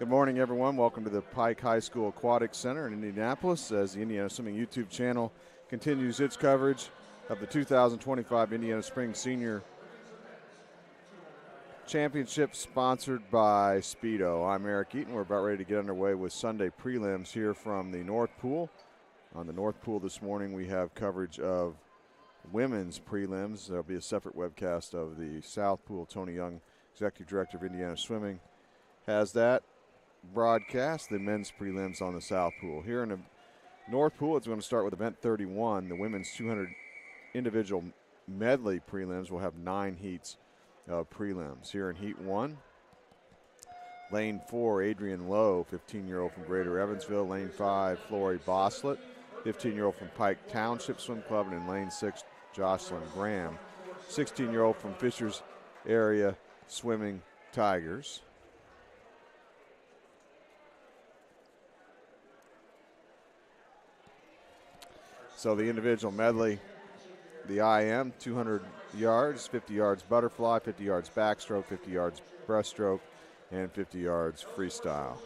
Good morning, everyone. Welcome to the Pike High School Aquatic Center in Indianapolis as the Indiana Swimming YouTube channel continues its coverage of the 2025 Indiana Spring Senior Championship sponsored by Speedo. I'm Eric Eaton. We're about ready to get underway with Sunday prelims here from the North Pool. On the North Pool this morning, we have coverage of women's prelims. There'll be a separate webcast of the South Pool. Tony Young, Executive Director of Indiana Swimming, has that broadcast. The men's prelims on the South Pool. Here in the North Pool, it's going to start with event 31. The women's 200 individual medley prelims will have 9 heats of prelims. Here in heat 1, lane 4, Adrian Lowe, 15-year-old from Greater Evansville. Lane 5, Flory Boslett, 15-year-old from Pike Township Swim Club. And in lane 6, Jocelyn Graham, 16-year-old from Fishers Area Swimming Tigers. So the individual medley, the IM, 200 yards, 50 yards butterfly, 50 yards backstroke, 50 yards breaststroke, and 50 yards freestyle.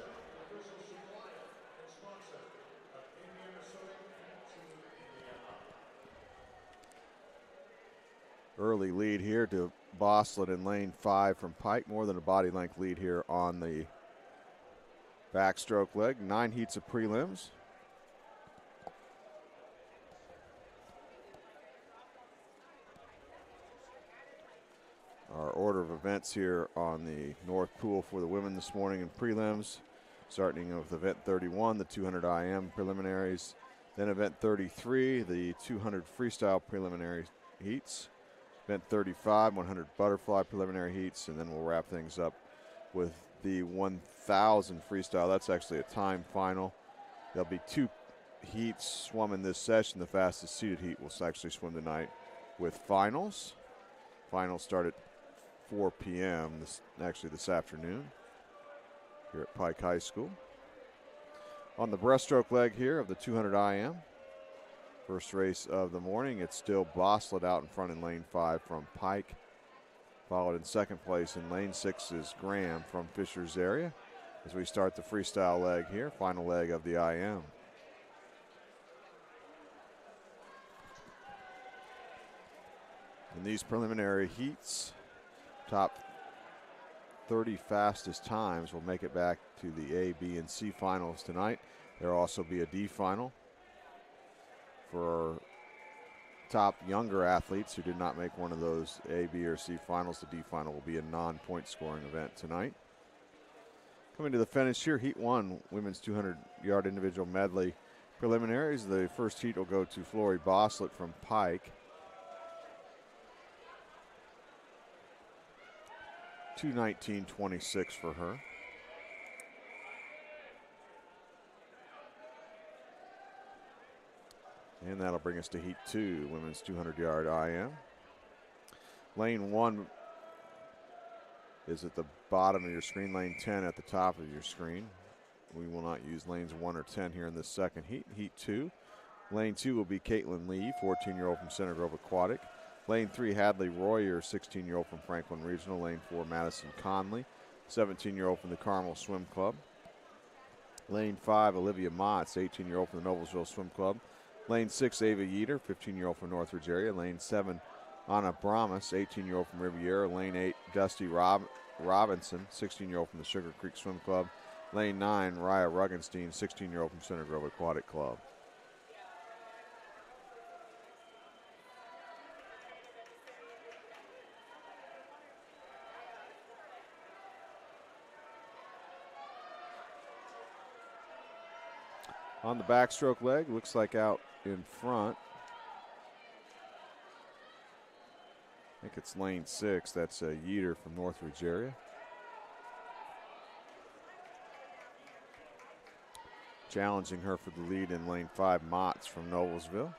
Early lead here to Boslett in lane 5 from Pike. More than a body length lead here on the backstroke leg. 9 heats of prelims. Our order of events here on the North Pool for the women this morning in prelims, starting with event 31, the 200 IM preliminaries, then event 33, the 200 freestyle preliminary heats, event 35, 100 butterfly preliminary heats, and then we'll wrap things up with the 1,000 freestyle. That's actually a time final. There'll be 2 heats swum in this session. The fastest seeded heat will actually swim tonight with finals. Finals start at 4 p.m. this afternoon here at Pike High School. On the breaststroke leg here of the 200 IM, first race of the morning, it's still Boslett out in front in lane 5 from Pike. Followed in second place in lane 6 is Graham from Fishers Area as we start the freestyle leg here, final leg of the IM. In these preliminary heats, top 30 fastest times will make it back to the A, B, and C finals tonight. There will also be a D final for top younger athletes who did not make one of those A, B, or C finals. The D final will be a non-point scoring event tonight. Coming to the finish here, heat 1, women's 200-yard individual medley preliminaries. The first heat will go to Flory Boslett from Pike. 2:19.26 for her. And that'll bring us to heat 2, women's 200-yard IM. Lane 1 is at the bottom of your screen, lane 10 at the top of your screen. We will not use lanes 1 or 10 here in this second heat. Heat 2, lane 2 will be Caitlin Lee, 14-year-old from Center Grove Aquatic. Lane 3, Hadley Royer, 16-year-old from Franklin Regional. Lane 4, Madison Conley, 17-year-old from the Carmel Swim Club. Lane 5, Olivia Motts, 18-year-old from the Noblesville Swim Club. Lane 6, Ava Yeater, 15-year-old from Northridge area. Lane 7, Anna Bramas, 18-year-old from Riviera. Lane 8, Dusty Robinson, 16-year-old from the Sugar Creek Swim Club. Lane 9, Raya Ruggenstein, 16-year-old from Center Grove Aquatic Club. On the backstroke leg, looks like out in front, I think it's lane 6. That's a Yeater from Northridge area. Challenging her for the lead in lane 5, Motts from Noblesville.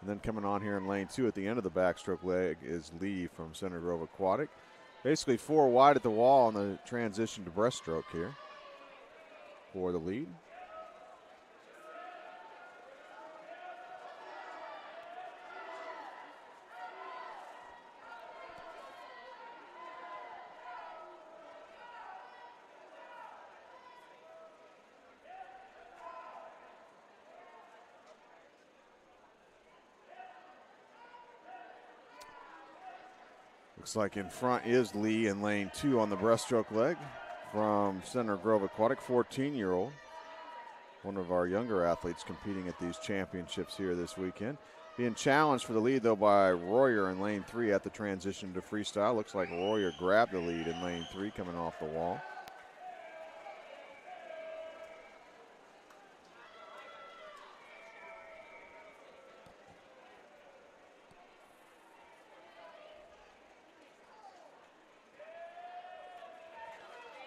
And then coming on here in lane 2 at the end of the backstroke leg is Lee from Center Grove Aquatic. Basically 4 wide at the wall on the transition to breaststroke here for the lead. Looks like in front is Lee in lane 2 on the breaststroke leg from Center Grove Aquatic, 14-year-old. One of our younger athletes competing at these championships here this weekend. Being challenged for the lead, though, by Royer in lane 3 at the transition to freestyle. Looks like Royer grabbed the lead in lane 3 coming off the wall.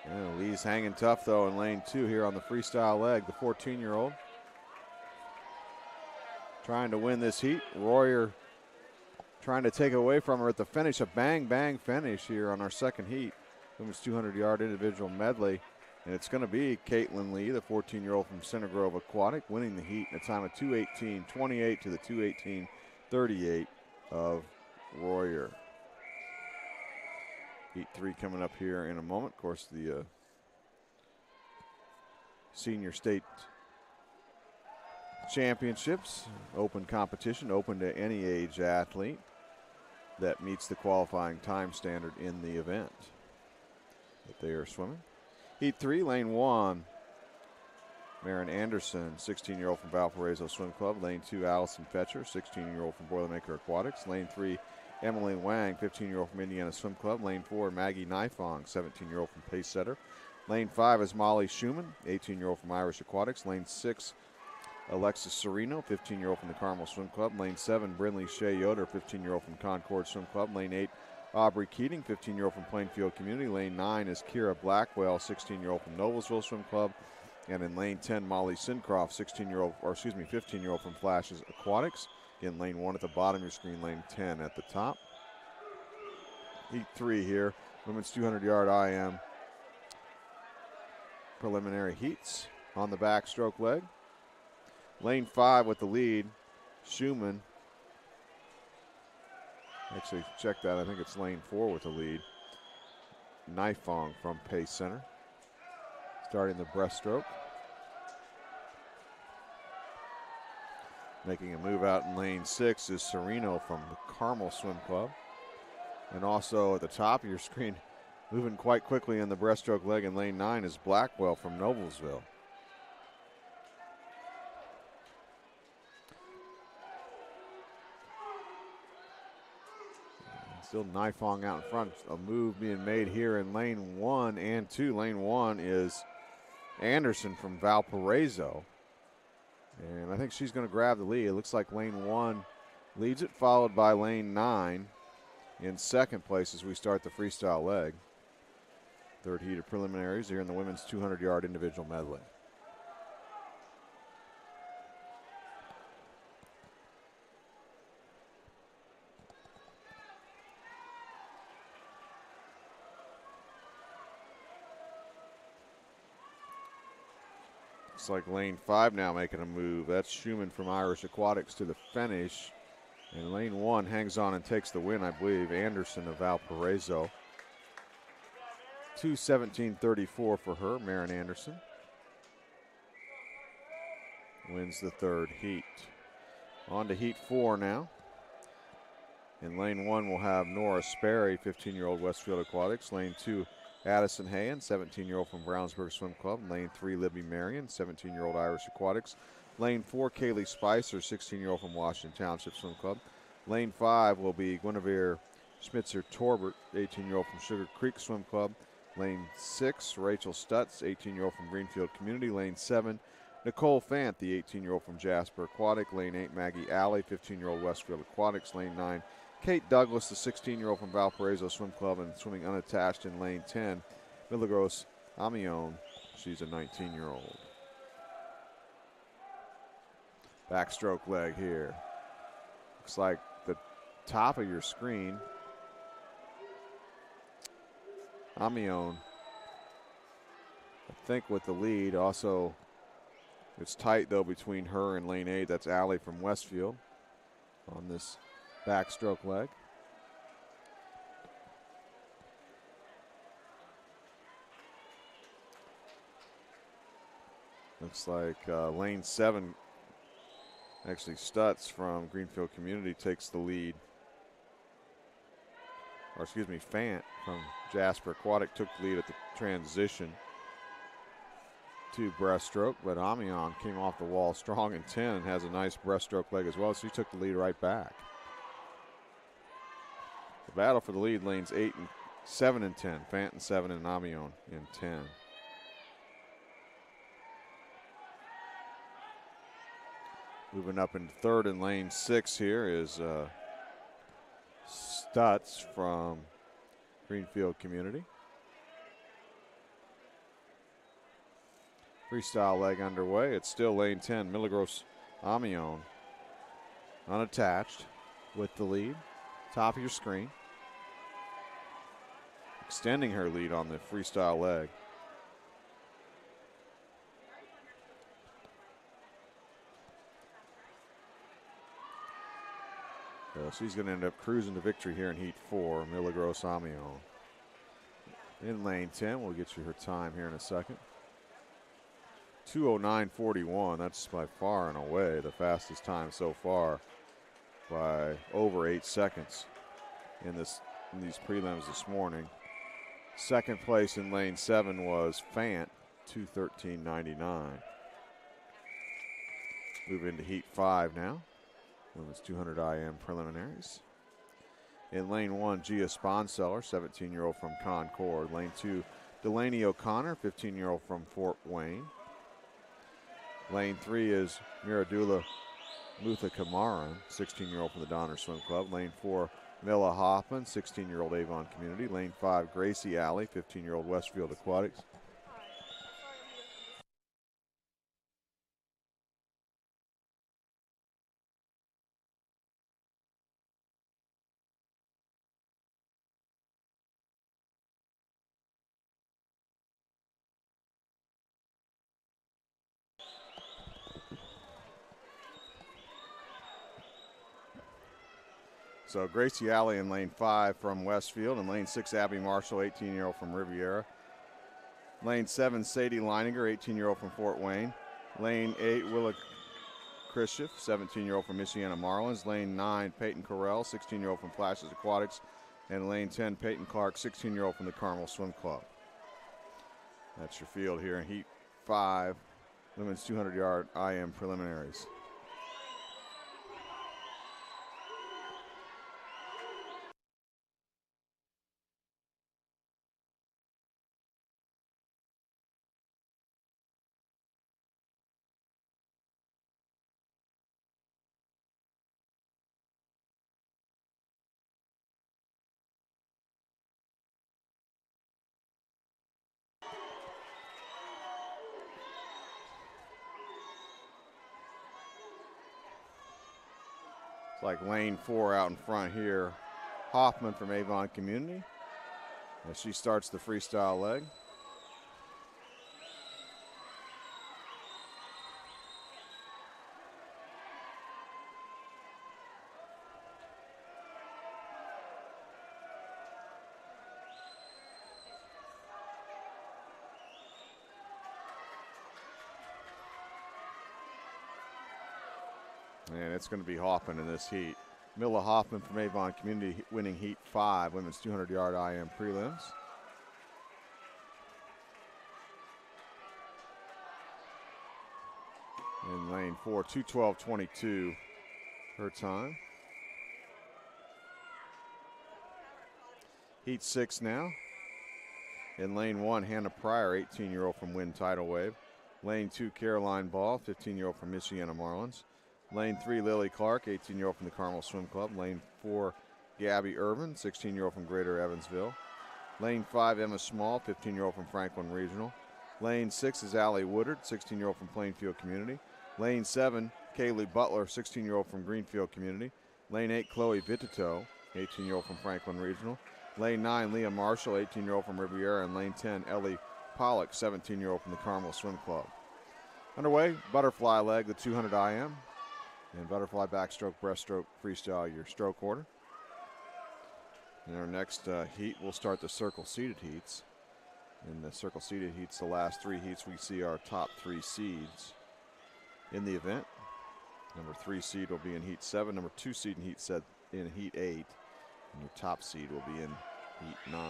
Yeah, Lee's hanging tough, though, in lane 2 here on the freestyle leg, the 14-year-old. Trying to win this heat. Royer trying to take it away from her at the finish. A bang-bang finish here on our second heat. Women's 200-yard individual medley. And it's going to be Caitlin Lee, the 14-year-old from Center Grove Aquatic, winning the heat in a time of 2:18.28 to the 2:18.38 of Royer. Heat 3 coming up here in a moment. Of course, the senior state championships, open competition, open to any age athlete that meets the qualifying time standard in the event that they are swimming. Heat 3, lane 1, Marin Anderson, 16-year-old from Valparaiso Swim Club. Lane 2, Allison Fetcher, 16-year-old from Boilermaker Aquatics. Lane 3, Emily Wang, 15-year-old from Indiana Swim Club. Lane 4, Maggie Nifong, 17-year-old from Pace Setter. Lane 5 is Molly Schumann, 18-year-old from Irish Aquatics. Lane 6, Alexis Sereno, 15-year-old from the Carmel Swim Club. Lane 7, Brinley Shea Yoder, 15-year-old from Concord Swim Club. Lane 8, Aubrey Keating, 15-year-old from Plainfield Community. Lane 9 is Kira Blackwell, 16-year-old from Noblesville Swim Club. And in lane 10, Molly Sincroft, 15-year-old from Flashes Aquatics. Again, lane 1 at the bottom of your screen, lane 10 at the top. Heat 3 here, women's 200-yard IM preliminary heats on the backstroke leg. Lane 5 with the lead, Schumann. Actually, check that. I think it's lane 4 with the lead. Nifong from Pace Center. Starting the breaststroke. Making a move out in lane 6 is Sereno from the Carmel Swim Club. And also at the top of your screen, moving quite quickly in the breaststroke leg in lane 9 is Blackwell from Noblesville. Still Nifong out in front. A move being made here in lane 1 and 2. Lane 1 is Anderson from Valparaiso. And I think she's going to grab the lead. It looks like lane 1 leads it, followed by lane 9 in second place as we start the freestyle leg. Third heat of preliminaries here in the women's 200-yard individual medley. Looks like lane 5 now making a move. That's Schumann from Irish Aquatics to the finish. And lane 1 hangs on and takes the win, I believe. Anderson of Valparaiso. 2:17.34 for her, Marin Anderson. Wins the third heat. On to heat 4 now. In lane 1 we'll have Nora Sperry, 15-year-old Westfield Aquatics. Lane 2, Addison Hayen, 17-year-old from Brownsburg Swim Club. Lane 3, Libby Marion, 17-year-old Irish Aquatics. Lane 4, Kaylee Spicer, 16-year-old from Washington Township Swim Club. Lane 5 will be Guinevere Schmitzer-Torbert, 18-year-old from Sugar Creek Swim Club. Lane 6, Rachel Stutz, 18-year-old from Greenfield Community. Lane 7, Nicole Fant, the 18-year-old from Jasper Aquatic. Lane 8, Maggie Alley, 15-year-old Westfield Aquatics. Lane 9, Kate Douglas, the 16-year-old from Valparaiso Swim Club, and swimming unattached in lane 10, Milagros Amion. She's a 19-year-old. Backstroke leg here. Looks like the top of your screen. Amion, I think, with the lead. Also, it's tight, though, between her and lane 8. That's Alley from Westfield on this backstroke leg. Looks like lane 7, actually Stutz from Greenfield Community, takes the lead. or excuse me, Fant from Jasper Aquatic took the lead at the transition to breaststroke, but Amion came off the wall strong in 10 and has a nice breaststroke leg as well, so he took the lead right back. The battle for the lead, lanes 7 and 10. Fant in 7 and Amion in 10. Moving up into third in lane 6 here is Stutz from Greenfield Community. Freestyle leg underway. It's still lane 10. Milagros Amion unattached with the lead. Top of your screen. Extending her lead on the freestyle leg. So she's going to end up cruising to victory here in Heat 4, Milagros Amion. In lane 10, we'll get you her time here in a second. 2:09.41, that's by far and away the fastest time so far by over 8 seconds in these prelims this morning. Second place in lane 7 was Fant, 2:13.99. Move into Heat 5 now. Women's 200 IM preliminaries. In lane 1, Gia Sponseller, 17-year-old from Concord. Lane 2, Delaney O'Connor, 15-year-old from Fort Wayne. Lane 3 is Miradula Mutha Kamaran, 16-year-old from the Donner Swim Club. Lane 4, Milla Hoffman, 16-year-old Avon Community. Lane 5, Gracie Alley, 15-year-old Westfield Aquatics. So Gracie Alley in lane 5 from Westfield. In lane 6, Abby Marshall, 18-year-old from Riviera. Lane 7, Sadie Leininger, 18-year-old from Fort Wayne. Lane 8, Willa Khrushchev, 17-year-old from Michiana Marlins. Lane 9, Peyton Correll, 16-year-old from Flashes Aquatics. And lane 10, Peyton Clark, 16-year-old from the Carmel Swim Club. That's your field here in Heat 5, women's 200-yard IM preliminaries. Like lane 4 out in front here. Hoffman from Avon Community as she starts the freestyle leg. And it's going to be Hoffman in this heat. Milla Hoffman from Avon Community winning Heat 5, women's 200-yard IM prelims. In lane 4, 2:12.22 her time. Heat 6 now. In lane 1, Hannah Pryor, 18-year-old from Wind Tidal Wave. Lane 2, Caroline Ball, 15-year-old from Michiana Marlins. Lane 3, Lily Clark, 18-year-old from the Carmel Swim Club. Lane 4, Gabby Urban, 16-year-old from Greater Evansville. Lane 5, Emma Small, 15-year-old from Franklin Regional. Lane 6 is Allie Woodard, 16-year-old from Plainfield Community. Lane 7, Kaylee Butler, 16-year-old from Greenfield Community. Lane 8, Chloe Vitito, 18-year-old from Franklin Regional. Lane 9, Leah Marshall, 18-year-old from Riviera. And lane 10, Ellie Pollock, 17-year-old from the Carmel Swim Club. Underway, butterfly leg, the 200 IM. And butterfly, backstroke, breaststroke, freestyle, your stroke order. In our next heat, we'll start the circle-seated heats. In the circle-seated heats, the last 3 heats, we see our top 3 seeds in the event. Number 3 seed will be in Heat 7. Number 2 seed in Heat 8. And your top seed will be in heat 9.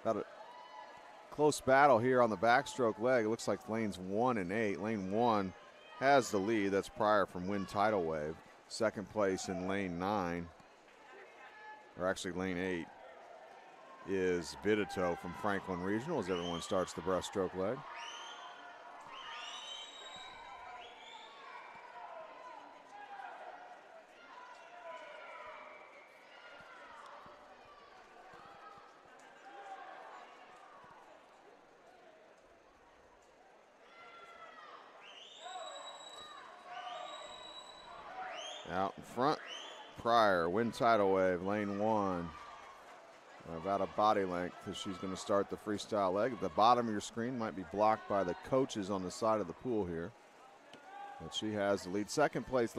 About a close battle here on the backstroke leg. It looks like lanes 1 and 8. Lane 1 has the lead. That's Pryor from Wind Tidal Wave. Second place in lane 9, or actually lane 8, is Vidito from Franklin Regional as everyone starts the breaststroke leg. Out in front, Pryor, Wind Tidal Wave, lane 1. About a body length as she's going to start the freestyle leg. At the bottom of your screen might be blocked by the coaches on the side of the pool here. But she has the lead. Second place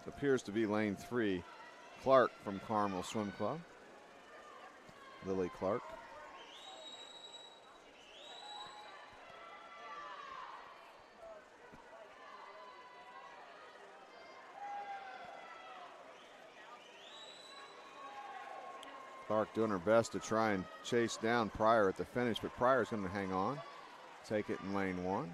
appears to be lane 3, Clark from Carmel Swim Club. Lily Clark. Clark doing her best to try and chase down Pryor at the finish, but Pryor's going to hang on. Take it in lane 1.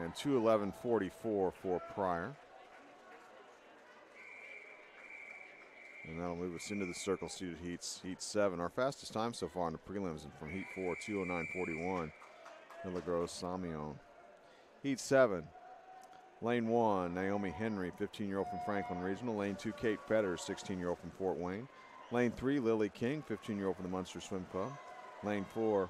And 2:11.44 for Pryor. And that'll move us into the circle seated heats, heat 7. Our fastest time so far in the prelims, and from heat 4, 2:09.41, Milagros Samion. Heat 7. Lane 1, Naomi Henry, 15-year-old from Franklin Regional. Lane 2, Kate Fetters, 16-year-old from Fort Wayne. Lane 3, Lily King, 15-year-old from the Munster Swim Club. Lane 4,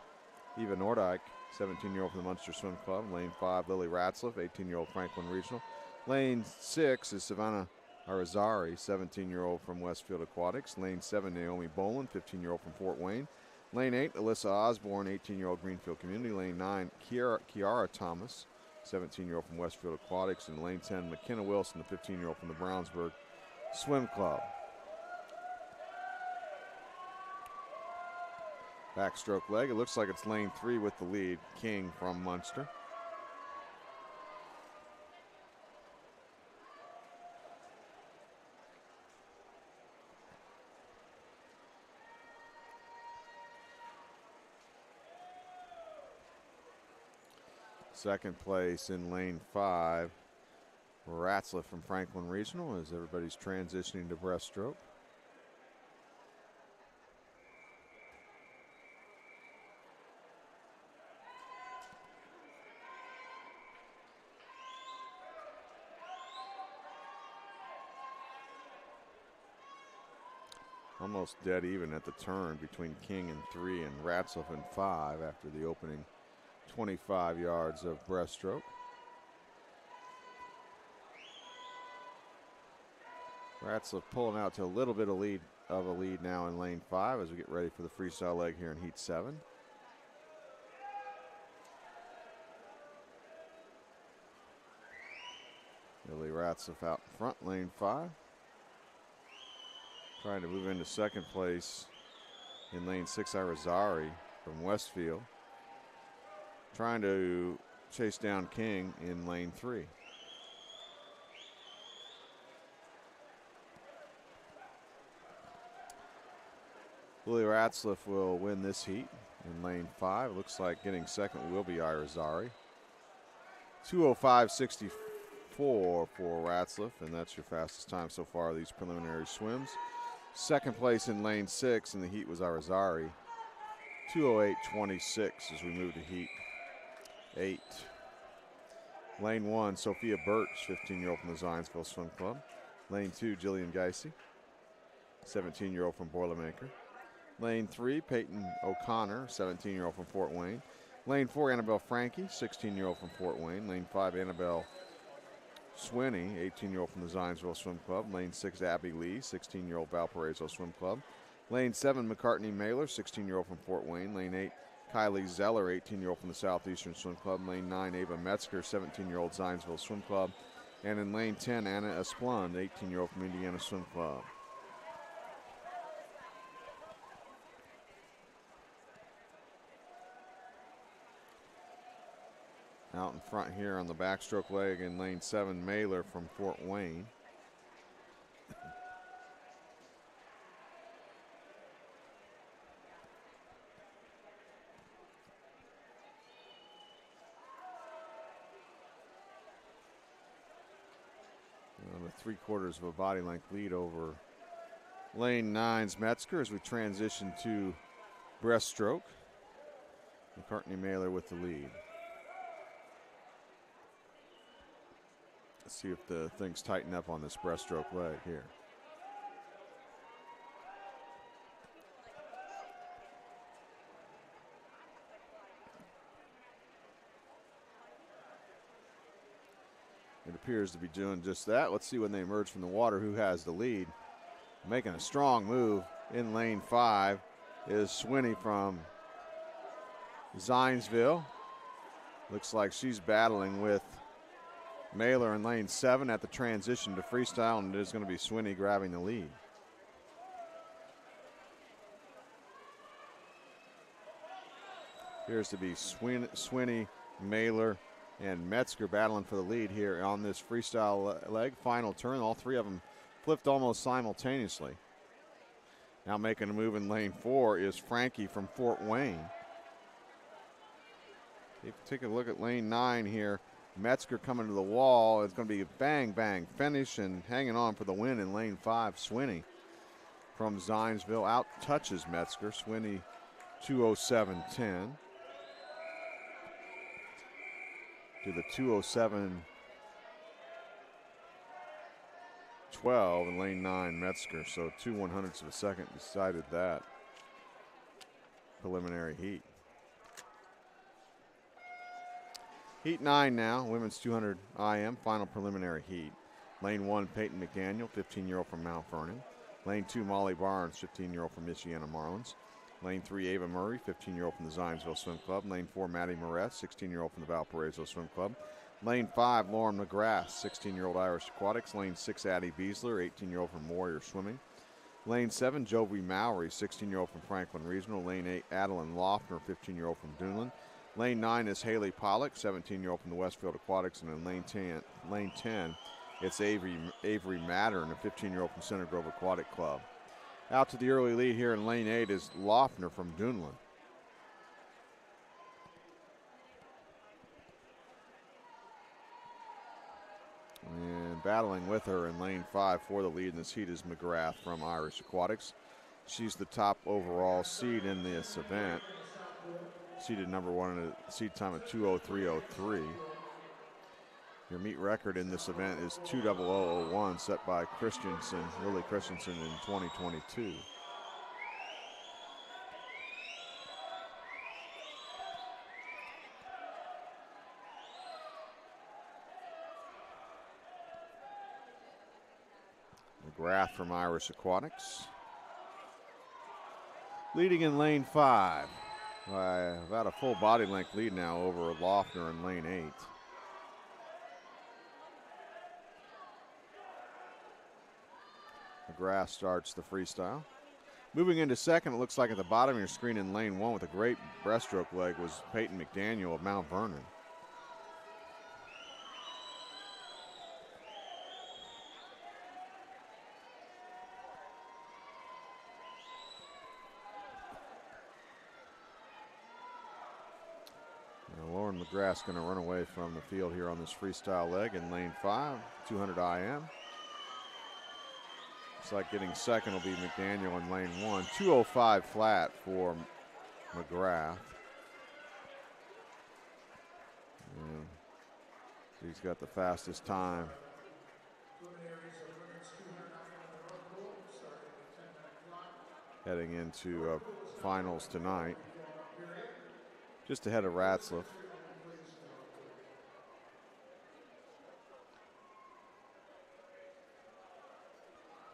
Eva Nordyke, 17-year-old from the Munster Swim Club. Lane 5, Lily Ratzlaff, 18-year-old Franklin Regional. Lane 6 is Savannah Arizari, 17-year-old from Westfield Aquatics. Lane 7, Naomi Boland, 15-year-old from Fort Wayne. Lane 8, Alyssa Osborne, 18-year-old Greenfield Community. Lane 9, Kiara Thomas, 17-year-old from Westfield Aquatics. And lane 10, McKenna Wilson, the 15-year-old from the Brownsburg Swim Club. Backstroke leg, it looks like it's lane 3 with the lead, King from Munster. Second place in lane 5, Ratzlaff from Franklin Regional, as everybody's transitioning to breaststroke. Almost dead even at the turn between King in 3 and Ratzlaff in 5 after the opening 25 yards of breaststroke. Ratzlaff pulling out to a little bit of a lead now in lane 5 as we get ready for the freestyle leg here in heat 7. Lily Ratzlaff out in front, lane 5. Trying to move into second place in lane 6, Irizarry from Westfield. Trying to chase down King in lane 3. Lily Ratzlaff will win this heat in lane 5. Looks like getting second will be Irizarry. 2:05.64 for Ratzlaff, and that's your fastest time so far of these preliminary swims. Second place in lane 6 in the heat was Irizarry. 2:08.26 as we move to heat 8. Lane 1, Sophia Birch, 15-year-old from the Zionsville Swim Club. Lane 2, Jillian Geisey, 17-year-old from Boilermaker. Lane 3, Peyton O'Connor, 17-year-old from Fort Wayne. Lane 4, Annabelle Frankie, 16-year-old from Fort Wayne. Lane 5, Annabelle Swinney, 18-year-old from the Zionsville Swim Club. Lane 6, Abby Lee, 16-year-old Valparaiso Swim Club. Lane 7, McCartney Mailer, 16-year-old from Fort Wayne. Lane 8, Kylie Zeller, 18-year-old from the Southeastern Swim Club. Lane 9, Ava Metzger, 17-year-old Zionsville Swim Club. And in lane 10, Anna Esplund, 18-year-old from Indiana Swim Club. Out in front here on the backstroke leg in lane 7, Mailer from Fort Wayne. A 3/4 of a body length lead over lane 9's Metzger as we transition to breaststroke. McCartney Mailer with the lead. Let's see if the things tighten up on this breaststroke leg here. It appears to be doing just that. Let's see when they emerge from the water who has the lead. Making a strong move in lane 5 is Swinney from Zionsville. Looks like she's battling with Mailer in lane 7 at the transition to freestyle, and it is going to be Swinney grabbing the lead. Appears to be Swinney, Mailer, and Metzger battling for the lead here on this freestyle leg. Final turn, all three of them flipped almost simultaneously. Now making a move in lane 4 is Frankie from Fort Wayne. If you take a look at lane 9 here, Metzger coming to the wall. It's going to be a bang, bang finish, and hanging on for the win in lane 5, Swinney from Zionsville out touches Metzger. Swinney 2:07.10 to the 2:07.12 in lane 9, Metzger. So 2/100ths of a second decided that preliminary heat. Heat 9 now, women's 200 IM, final preliminary heat. Lane 1, Peyton McDaniel, 15-year-old from Mount Vernon. Lane 2, Molly Barnes, 15-year-old from Michiana Marlins. Lane 3, Ava Murray, 15-year-old from the Zionsville Swim Club. Lane 4, Maddie Moretz, 16-year-old from the Valparaiso Swim Club. Lane 5, Lauren McGrath, 16-year-old Irish Aquatics. Lane 6, Addie Beasler, 18-year-old from Warrior Swimming. Lane 7, Jovi Mowry, 16-year-old from Franklin Regional. Lane 8, Adeline Loftner, 15-year-old from Duneland. Lane 9 is Haley Pollock, 17-year-old from the Westfield Aquatics. And in lane 10, it's Avery Mattern, a 15-year-old from Center Grove Aquatic Club. Out to the early lead here in lane 8 is Loftner from Duneland. And battling with her in lane 5 for the lead in this heat is McGrath from Irish Aquatics. She's the top overall seed in this event. Seeded number 1 in a seed time of 2:03.03. Your meet record in this event is 2:00.01, set by Willie Christensen in 2022. McGrath from Irish Aquatics. Leading in lane 5 by about a full body length lead now over Loftner in lane 8. McGrath starts the freestyle. Moving into second, it looks like at the bottom of your screen in lane 1 with a great breaststroke leg was Peyton McDaniel of Mount Vernon. Lauren McGrath's going to run away from the field here on this freestyle leg in lane 5, 200 IM. Looks like getting second will be McDaniel in lane 1. 2:05 flat for McGrath. And he's got the fastest time. Heading into finals tonight. Just ahead of Ratzlaff.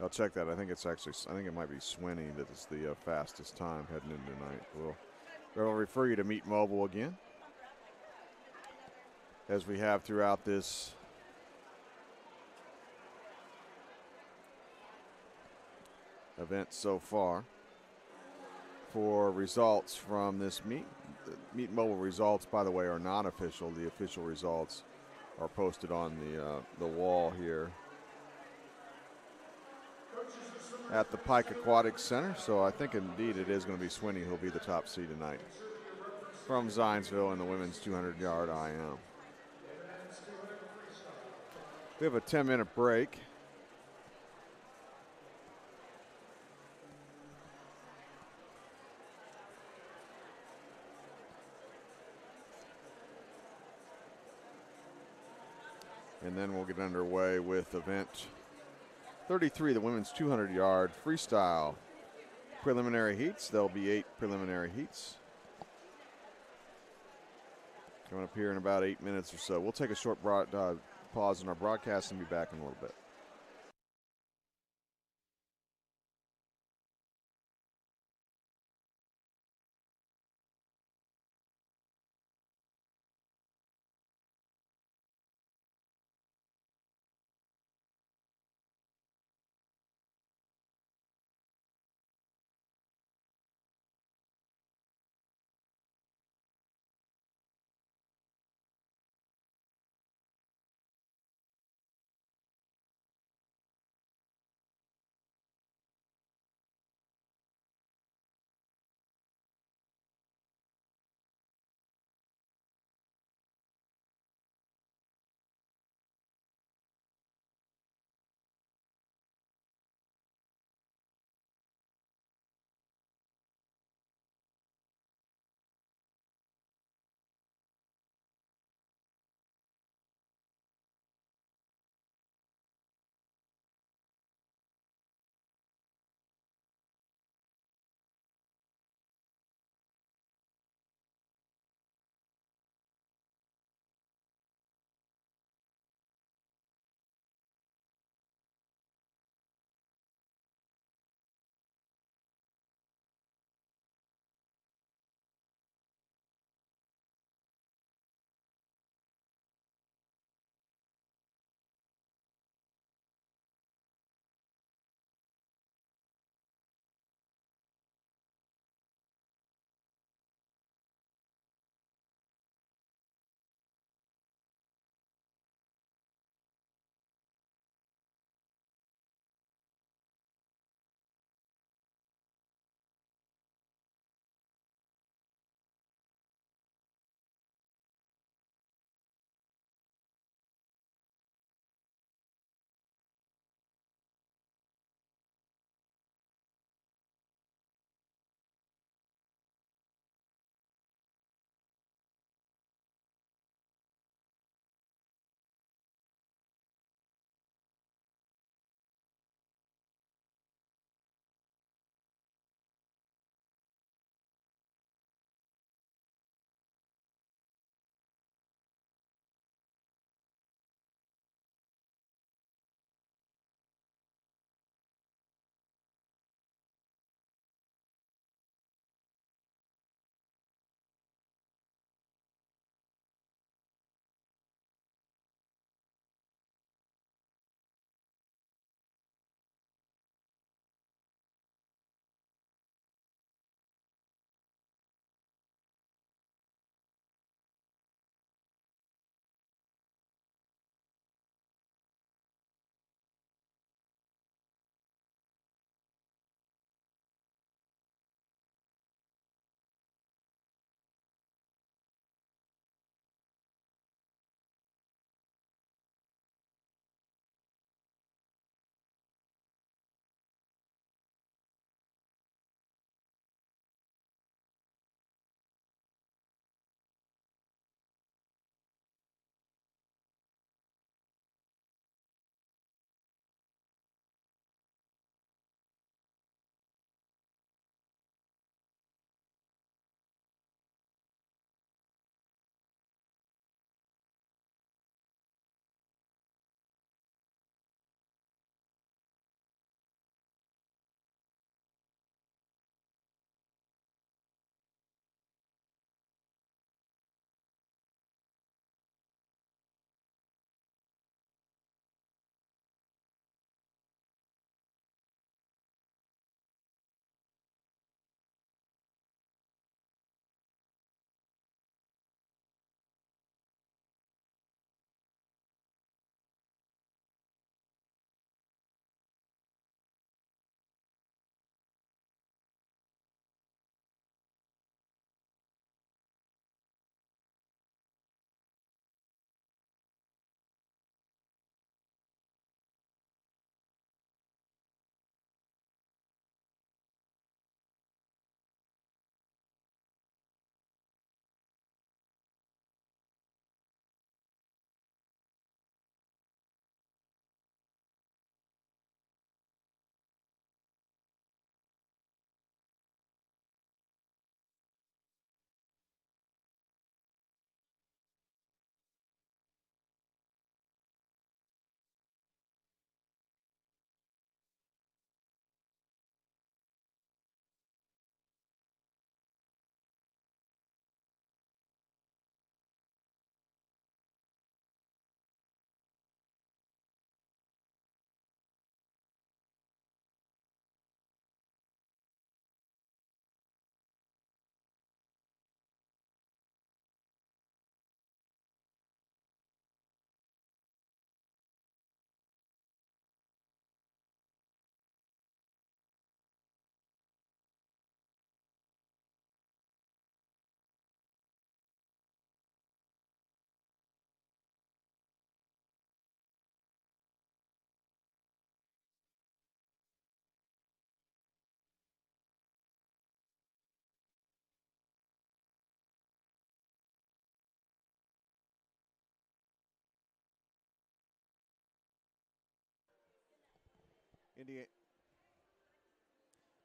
I'll check that. I think it might be Swinney that is the fastest time heading into tonight. We'll refer you to Meet Mobile again, as we have throughout this event so far, for results from this meet. meet mobile results, by the way, are not official. The official results are posted on the wall here at the Pike Aquatic Center. So I think indeed it is going to be Swinney who'll be the top seed tonight from Zionsville in the women's 200-yard IM. We have a 10-minute break. And then we'll get underway with event 33, the women's 200-yard freestyle preliminary heats. There'll be 8 preliminary heats coming up here in about 8 minutes or so. We'll take a short pause in our broadcast and be back in a little bit.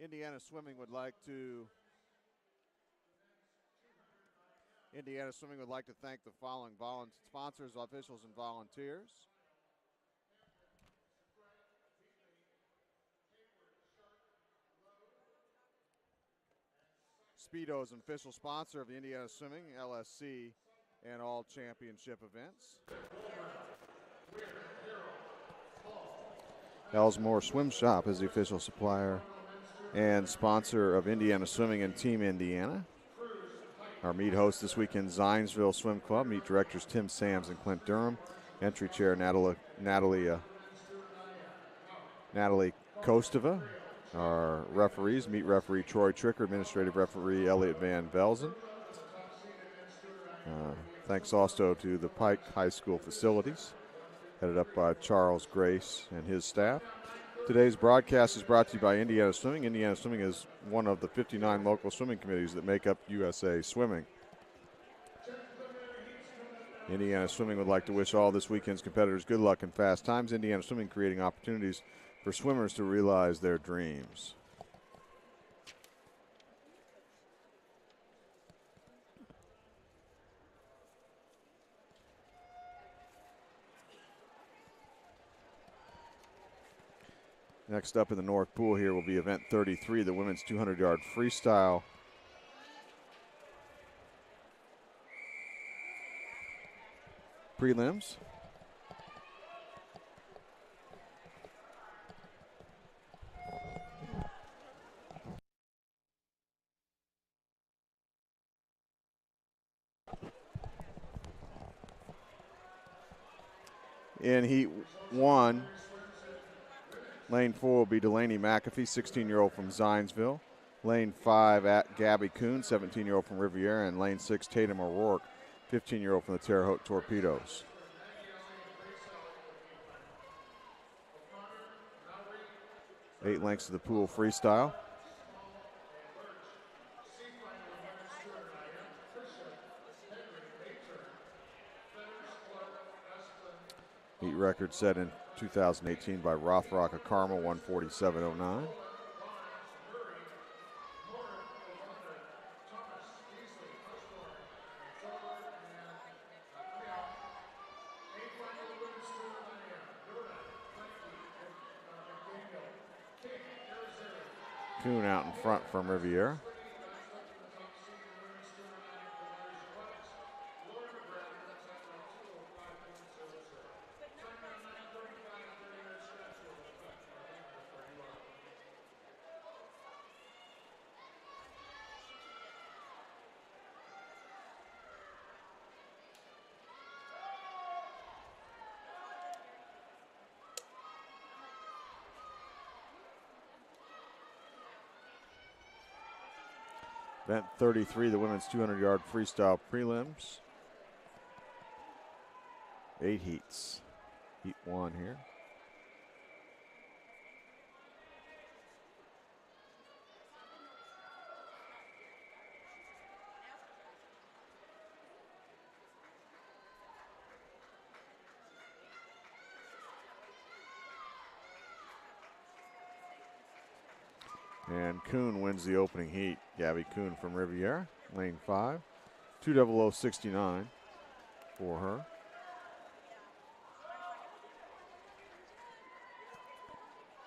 Indiana Swimming would like to thank the following sponsors, officials, and volunteers. Speedo is an official sponsor of the Indiana Swimming, LSC, and all championship events. Ellsmore Swim Shop is the official supplier and sponsor of Indiana Swimming and Team Indiana. Our meet host this weekend, Zionsville Swim Club. Meet directors Tim Sams and Clint Durham. Entry chair Natalie Kostova. Our referees, meet referee Troy Tricker, administrative referee Elliot Van Velzen. Thanks also to the Pike High School facilities, headed up by Charles Grace and his staff. Today's broadcast is brought to you by Indiana Swimming. Indiana Swimming is one of the 59 local swimming committees that make up USA Swimming. Indiana Swimming would like to wish all this weekend's competitors good luck and fast times. Indiana Swimming creating opportunities for swimmers to realize their dreams. Next up in the North Pool here will be event 33, the women's 200-yard freestyle. Prelims. In Heat 1, Lane 4 will be Delaney McAfee, 16-year-old from Zionsville. Lane 5 at Gabby Kuhn, 17-year-old from Riviera. And Lane 6, Tatum O'Rourke, 15-year-old from the Terre Haute Torpedoes. Eight lengths to the pool freestyle. Heat record set in 2018 by Rothrock of Carmel, 147.09. Kuhn out in front from Riviera. Event 33, the women's 200-yard freestyle prelims. 8 heats. Heat 1 here. And Kuhn wins the opening heat. Gabby Kuhn from Riviera, lane 5. 2:00:69 for her.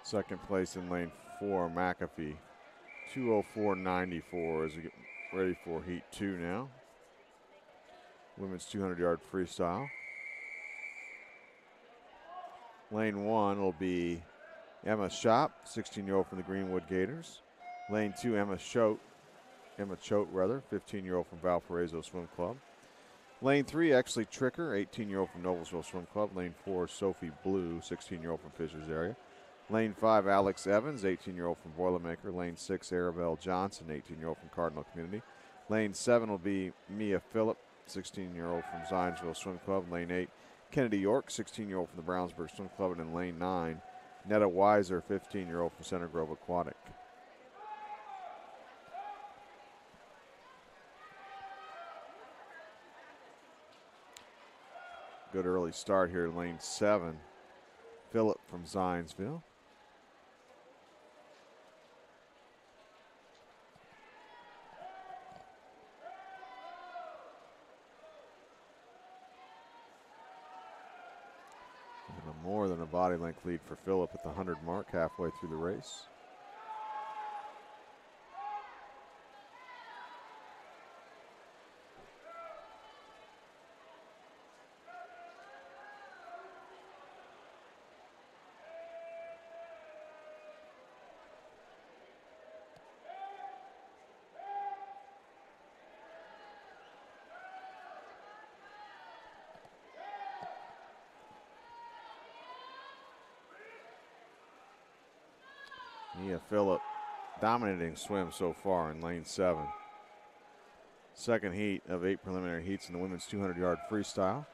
Second place in lane 4, McAfee. 2:04:94 as we get ready for heat 2 now. Women's 200-yard freestyle. Lane 1 will be Emma Schopp, 16-year-old from the Greenwood Gators. Lane 2, Emma Choate, 15-year-old from Valparaiso Swim Club. Lane 3, Exley Tricker, 18-year-old from Noblesville Swim Club. Lane 4, Sophie Blue, 16-year-old from Fishers area. Lane 5, Alex Evans, 18-year-old from Boilermaker. Lane 6, Arabelle Johnson, 18-year-old from Cardinal Community. Lane 7 will be Mia Phillip, 16-year-old from Zionsville Swim Club. Lane 8, Kennedy York, 16-year-old from the Brownsburg Swim Club. And in lane 9, Netta Weiser, 15-year-old from Center Grove Aquatic. Good early start here in lane 7. Phillip from Zionsville. More than a body length lead for Phillip at the 100 mark halfway through the race. Mia Phillip dominating swim so far in lane 7. Second heat of 8 preliminary heats in the women's 200-yard freestyle.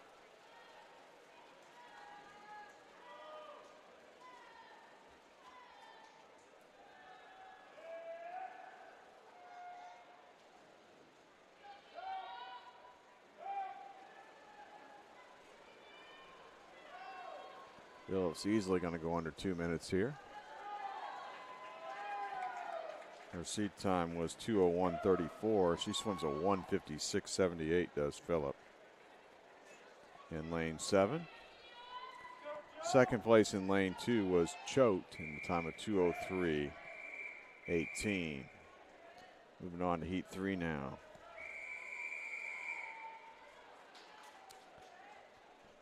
Phillip's easily going to go under 2 minutes here. Her seat time was 2:01:34. She swims a 1:56:78, does Phillip. In lane 7. Second place in lane 2 was Choate in the time of 2:03:18. Moving on to heat 3 now.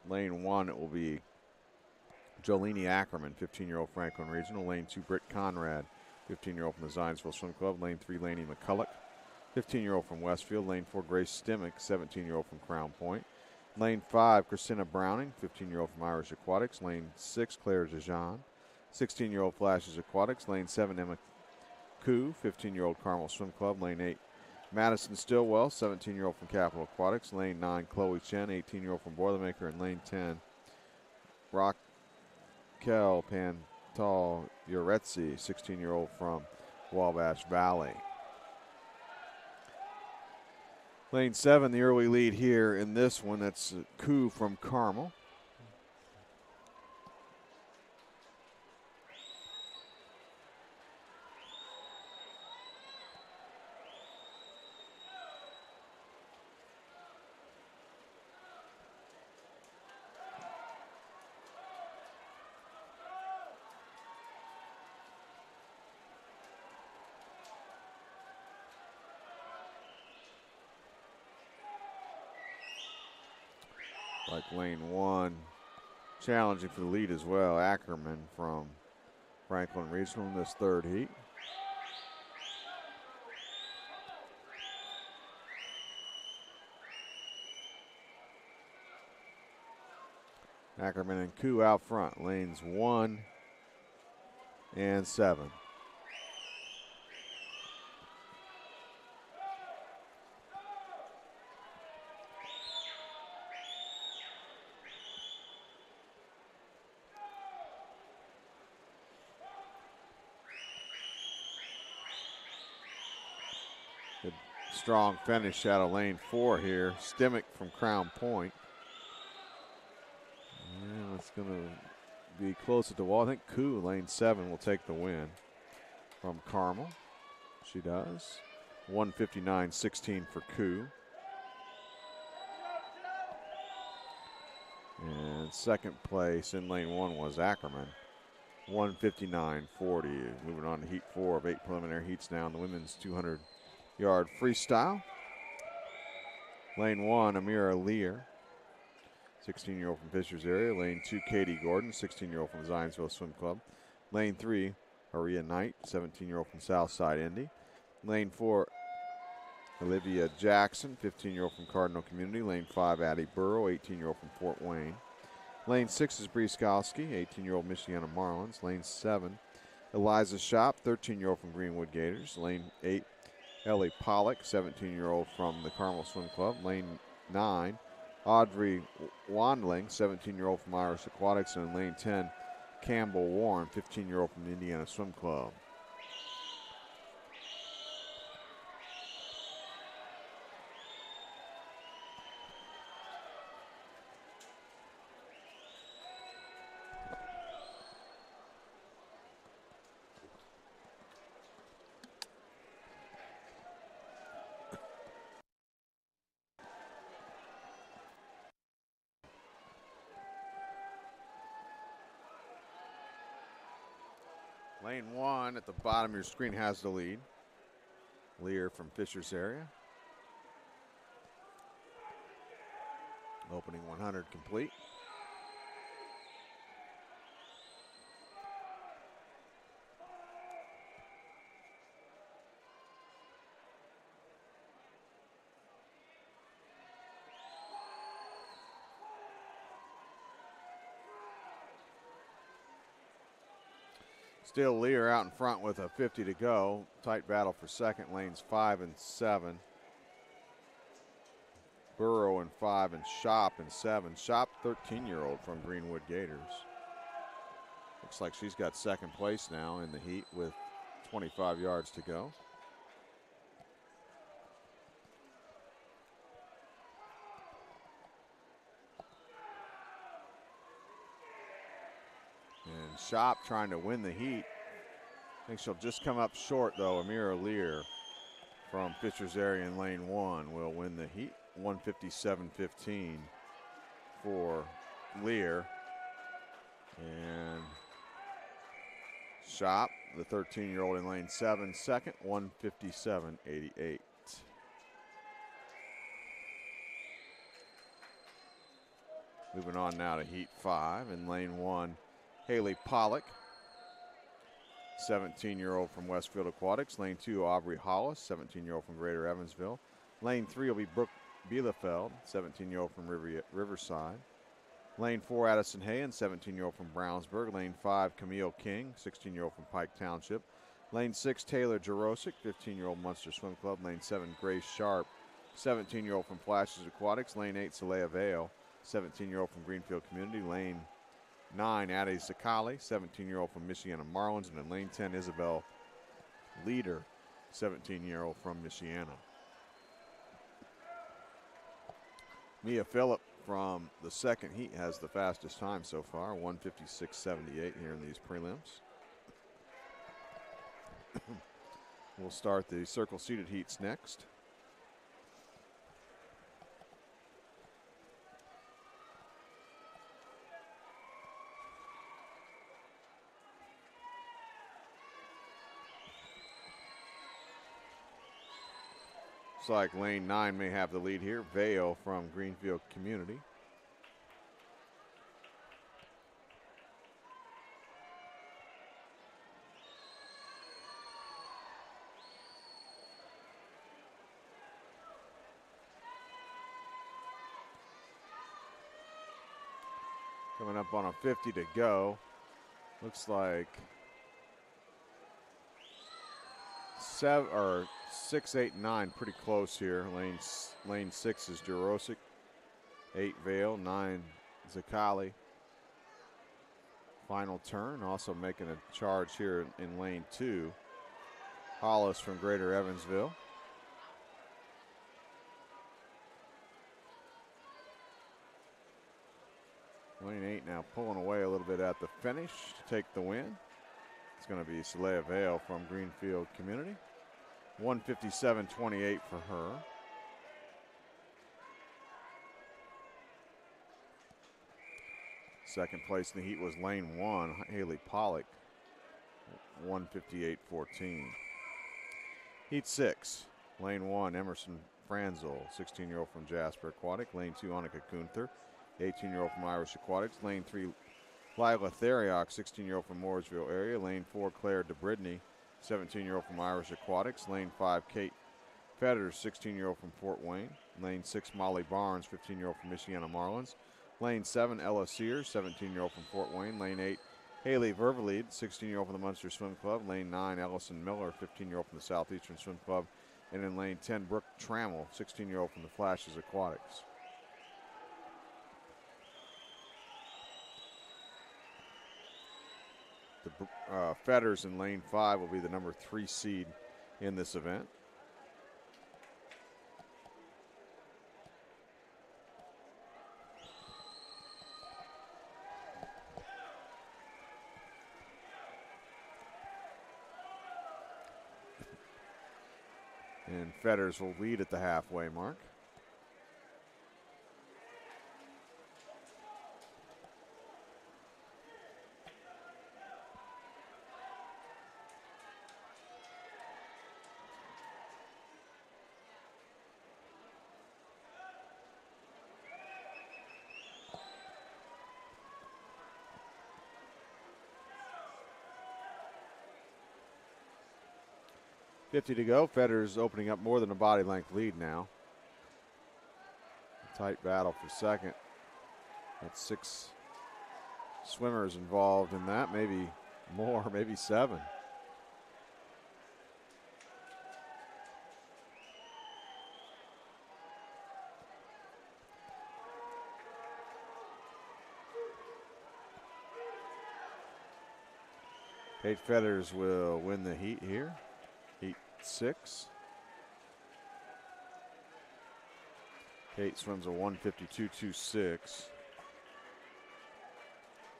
Lane 1, it will be Jolene Ackerman, 15-year-old Franklin Regional. Lane 2, Britt Conrad, 15-year-old from the Zionsville Swim Club. Lane 3, Laney McCulloch, 15-year-old from Westfield. Lane 4, Grace Stimmick, 17-year-old from Crown Point. Lane 5, Christina Browning, 15-year-old from Irish Aquatics. Lane 6, Claire Dijon, 16-year-old Flashes Aquatics. Lane 7, Emma Koo, 15-year-old Carmel Swim Club. Lane 8, Madison Stillwell, 17-year-old from Capital Aquatics. Lane 9, Chloe Chen, 18-year-old from Boilermaker. And lane 10, Raquel Pantal Uretzi, 16-year-old from Wabash Valley. Lane 7, the early lead here in this one. That's Koo from Carmel. Like lane 1, challenging for the lead as well. Ackerman from Franklin Regional in this third heat. Ackerman and Koo out front, lanes 1 and 7. Good strong finish out of lane 4 here. Stimmick from Crown Point. And it's going to be close at the wall. I think Koo, lane 7, will take the win from Carmel. She does. 1:59:16 for Koo. And second place in lane 1 was Ackerman. 1:59:40. Moving on to heat 4 of 8 preliminary heats now in the women's 200-yard freestyle. Lane 1, Amira Lear, 16-year-old from Fishers area. Lane 2, Katie Gordon, 16-year-old from the Zionsville Swim Club. Lane 3, Aria Knight, 17-year-old from Southside Indy. Lane 4, Olivia Jackson, 15-year-old from Cardinal Community. Lane 5, Addie Burrow, 18-year-old from Fort Wayne. Lane 6 is Bree Skalski, 18-year-old Michiana Marlins. Lane 7, Eliza Shop, 13-year-old from Greenwood Gators. Lane 8, Ellie Pollock, 17-year-old from the Carmel Swim Club. Lane 9, Audrey Wandling, 17-year-old from Irish Aquatics. And in lane 10, Campbell Warren, 15-year-old from the Indiana Swim Club. Lane 1 at the bottom of your screen has the lead. Lear from Fisher's area. Opening 100 complete. Still Lear out in front with a 50 to go. Tight battle for second, lanes 5 and 7. Burrow in 5 and Shop in 7. Shop, 13-year-old from Greenwood Gators. Looks like she's got second place now in the heat with 25 yards to go. And Shop trying to win the heat. I think she'll just come up short, though. Amira Lear from Fisher's area in lane 1 will win the heat. 157.15 for Lear. And Shop, the 13-year-old in lane 7, second, 157.88. Moving on now to heat 5 in lane 1. Haley Pollock, 17-year-old from Westfield Aquatics. Lane 2, Aubrey Hollis, 17-year-old from Greater Evansville. Lane 3 will be Brooke Bielefeld, 17-year-old from Riverside. Lane 4, Addison Hayen, 17-year-old from Brownsburg. Lane 5, Camille King, 16-year-old from Pike Township. Lane 6, Taylor Jarosik, 15-year-old Munster Swim Club. Lane 7, Grace Sharp, 17-year-old from Flashes Aquatics. Lane 8, Saleha Vale, 17-year-old from Greenfield Community. Lane 9, Addie Sakali, 17-year-old from Michiana Marlins. And in lane 10, Isabel Leader, 17-year-old from Michiana. Mia Phillip from the second heat has the fastest time so far, 156.78 here in these prelims. We'll start the circle seated heats next. Looks like lane 9 may have the lead here. Vale from Greenfield Community. Coming up on a 50 to go. Looks like 6, 8, 9 pretty close here. Lane 6 is Jarosik, 8 Vale, 9 Zakali. Final turn, also making a charge here in lane 2. Hollis from Greater Evansville. Lane 8 now pulling away a little bit at the finish to take the win. It's going to be Saleha Vale from Greenfield Community. 157.28 for her. Second place in the heat was lane 1, Haley Pollock, 158.14. Heat 6, lane 1, Emerson Franzel, 16-year-old from Jasper Aquatic. Lane 2, Annika Kunther, 18-year-old from Irish Aquatics. Lane 3, Lila Theriak, 16-year-old from Mooresville area. Lane 4, Claire DeBridney, 17-year-old from Irish Aquatics. Lane 5, Kate Fetters, 16-year-old from Fort Wayne. Lane 6, Molly Barnes, 15-year-old from Michiana Marlins. Lane 7, Ella Sears, 17-year-old from Fort Wayne. Lane 8, Haley Vervelied, 16-year-old from the Munster Swim Club. Lane 9, Ellison Miller, 15-year-old from the Southeastern Swim Club. And in lane 10, Brooke Trammell, 16-year-old from the Flashes Aquatics. The Fetters in lane 5 will be the number 3 seed in this event. And Fetters will lead at the halfway mark. 50 to go. Fetters opening up more than a body length lead now. A tight battle for second. That's 6 swimmers involved in that, maybe more, maybe 7. Kate Fetters will win the heat here. Heat 6. Kate swims a 1:52.26.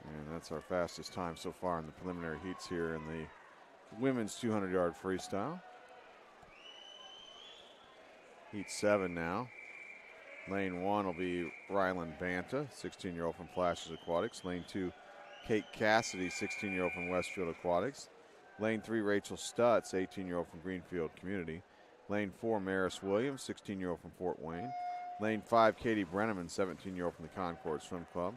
And that's our fastest time so far in the preliminary heats here in the women's 200-yard freestyle. Heat 7 now. Lane 1 will be Rylan Banta, 16-year-old from Flashes Aquatics. Lane 2, Kate Cassidy, 16-year-old from Westfield Aquatics. Lane 3, Rachel Stutz, 18-year-old from Greenfield Community. Lane 4, Maris Williams, 16-year-old from Fort Wayne. Lane 5, Katie Brenneman, 17-year-old from the Concord Swim Club.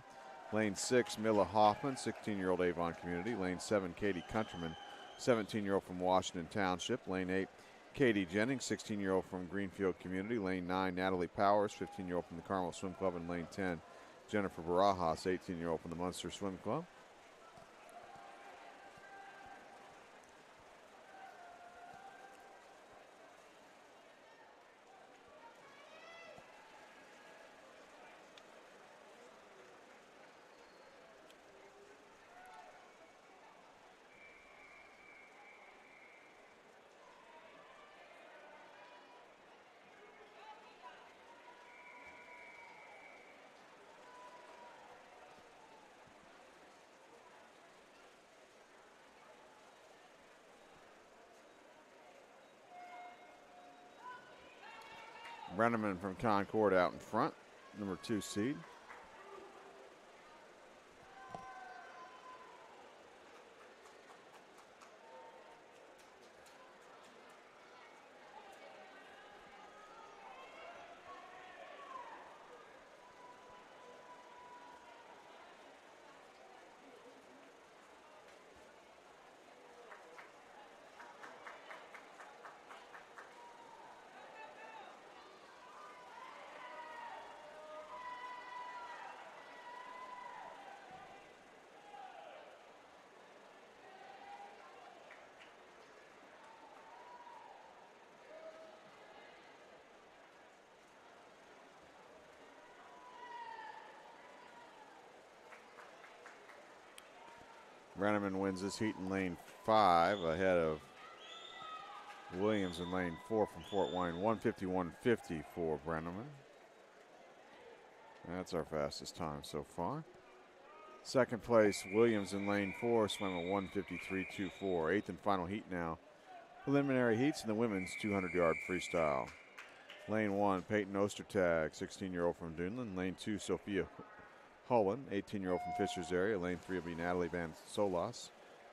Lane 6, Mila Hoffman, 16-year-old Avon Community. Lane 7, Katie Countryman, 17-year-old from Washington Township. Lane 8, Katie Jennings, 16-year-old from Greenfield Community. Lane 9, Natalie Powers, 15-year-old from the Carmel Swim Club. And lane 10, Jennifer Barajas, 18-year-old from the Munster Swim Club. Brenneman from Concord out in front, number 2 seed. Brenneman wins this heat in lane 5 ahead of Williams in lane 4 from Fort Wayne. 1:51.50 for Brenneman. That's our fastest time so far. Second place, Williams in lane 4, swam a 1:53.24. Eighth and final heat now. Preliminary heats in the women's 200-yard freestyle. Lane 1, Peyton Ostertag, 16-year-old from Dunedin. Lane 2, Sophia Holland, 18-year-old from Fishers area. Lane 3 will be Natalie Van Solas,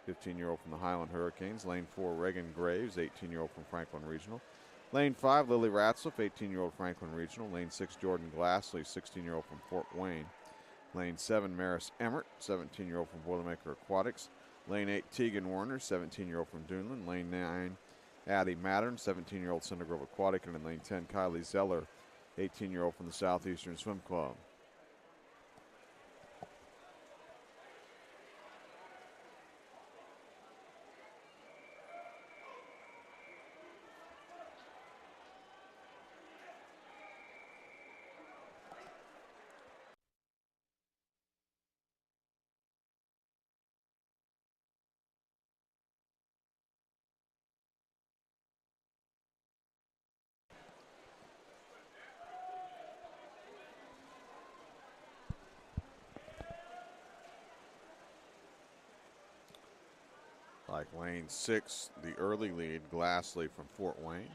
15-year-old from the Highland Hurricanes. Lane 4, Reagan Graves, 18-year-old from Franklin Regional. Lane 5, Lily Ratzlaff, 18-year-old Franklin Regional. Lane 6, Jordan Glassley, 16-year-old from Fort Wayne. Lane 7, Maris Emmert, 17-year-old from Boilermaker Aquatics. Lane 8, Tegan Warner, 17-year-old from Dunedin. Lane 9, Addie Mattern, 17-year-old Center Grove Aquatic. And in lane 10, Kylie Zeller, 18-year-old from the Southeastern Swim Club. Like lane 6, the early lead, Glassley from Fort Wayne.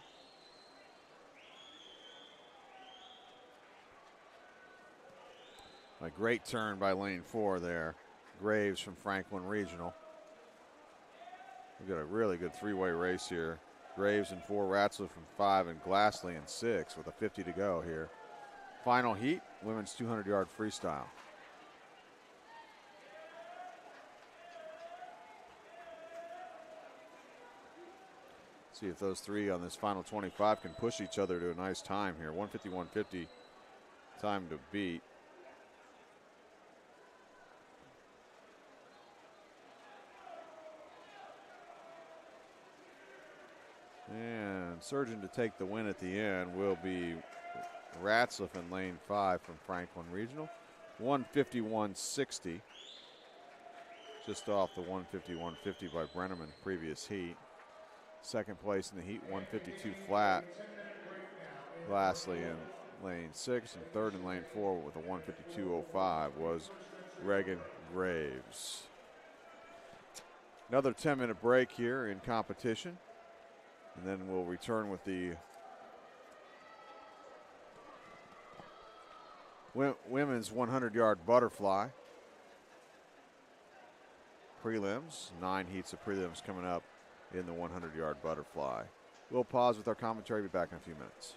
A great turn by lane 4 there. Graves from Franklin Regional. We've got a really good three-way race here. Graves in 4, Ratzlaff from 5, and Glassley in 6 with a 50 to go here. Final heat, women's 200-yard freestyle. See if those three on this final 25 can push each other to a nice time here. 150-150 time to beat. And surging to take the win at the end will be Ratzliff in lane 5 from Franklin Regional. 150-160. Just off the 150-150 by Brenneman previous heat. Second place in the heat, 152 flat. Lastly in lane 6 and third in lane 4 with a 152.05 was Reagan Graves. Another 10-minute break here in competition. And then we'll return with the women's 100-yard butterfly prelims. 9 heats of prelims coming up in the 100-yard butterfly. We'll pause with our commentary. Be back in a few minutes.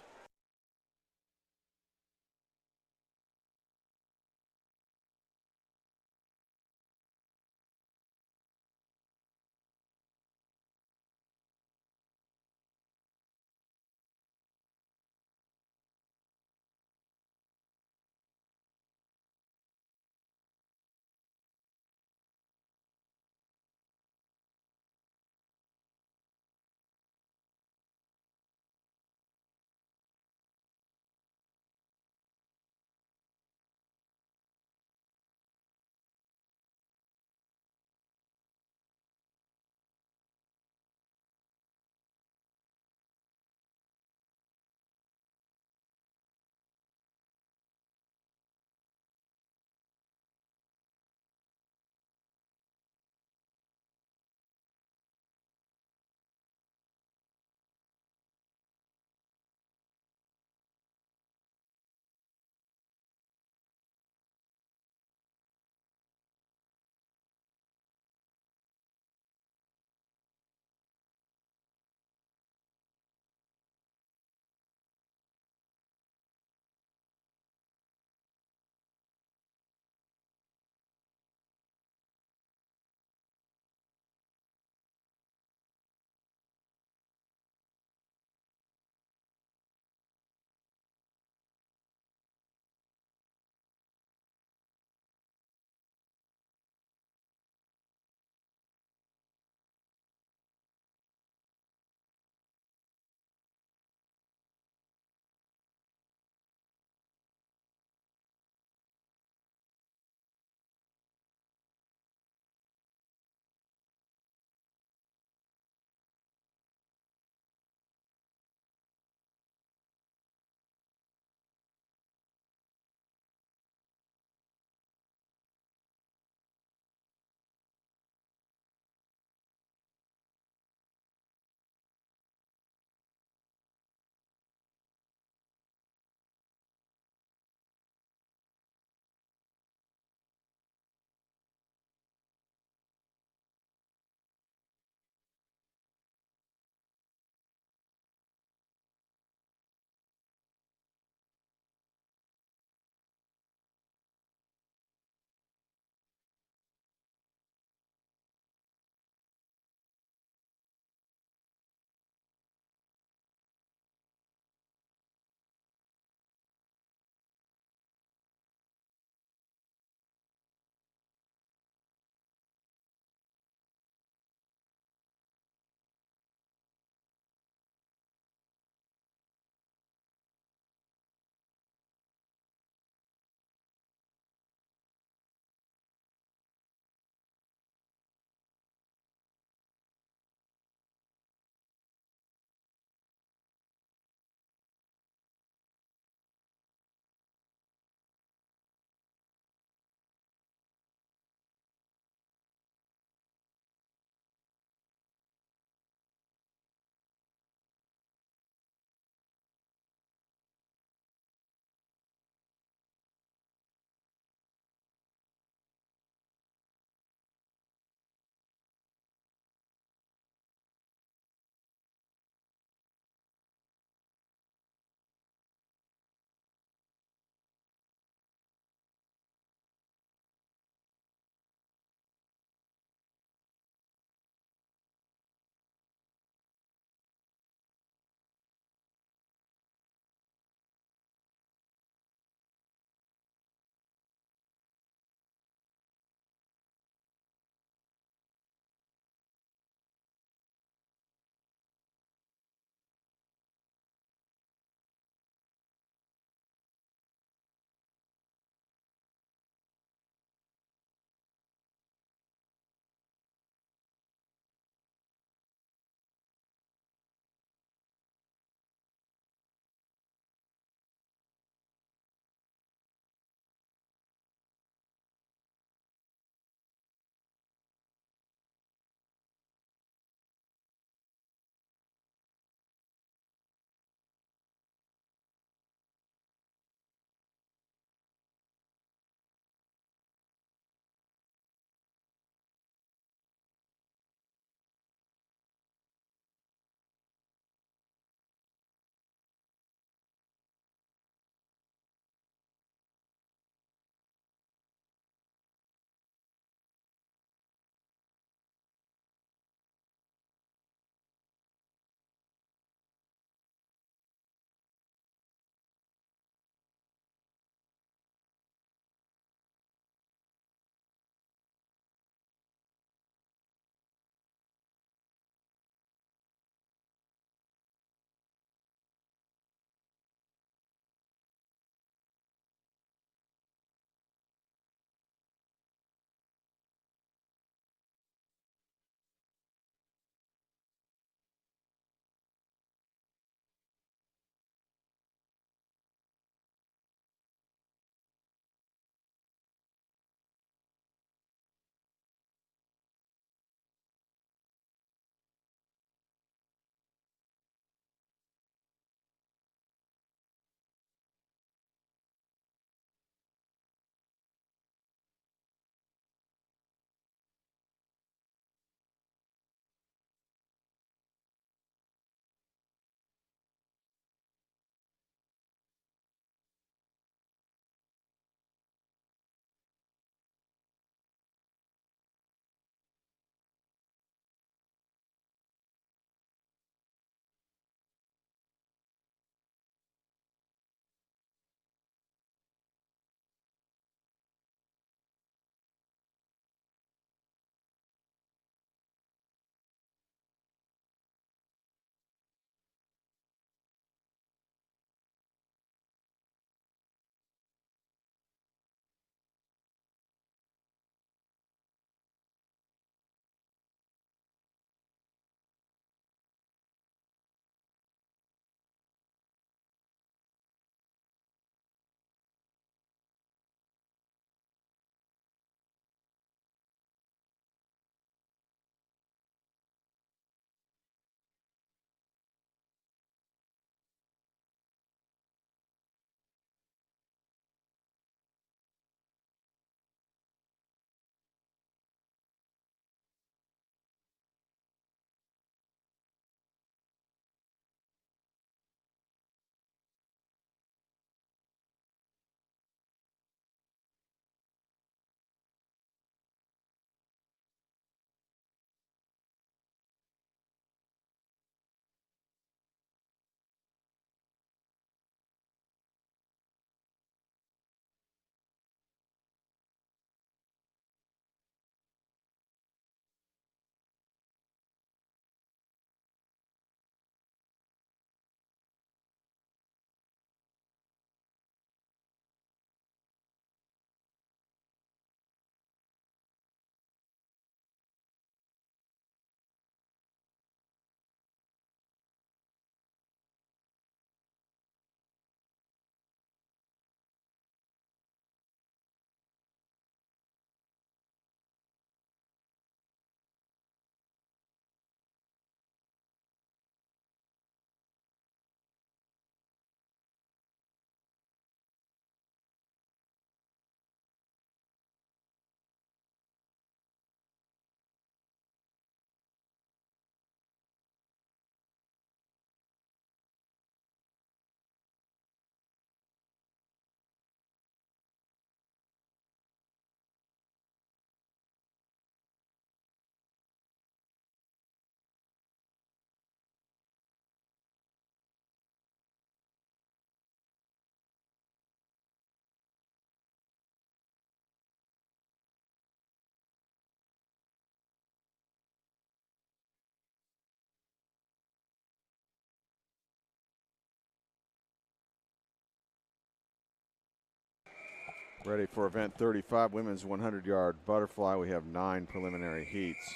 Ready for event 35, women's 100-yard butterfly. We have 9 preliminary heats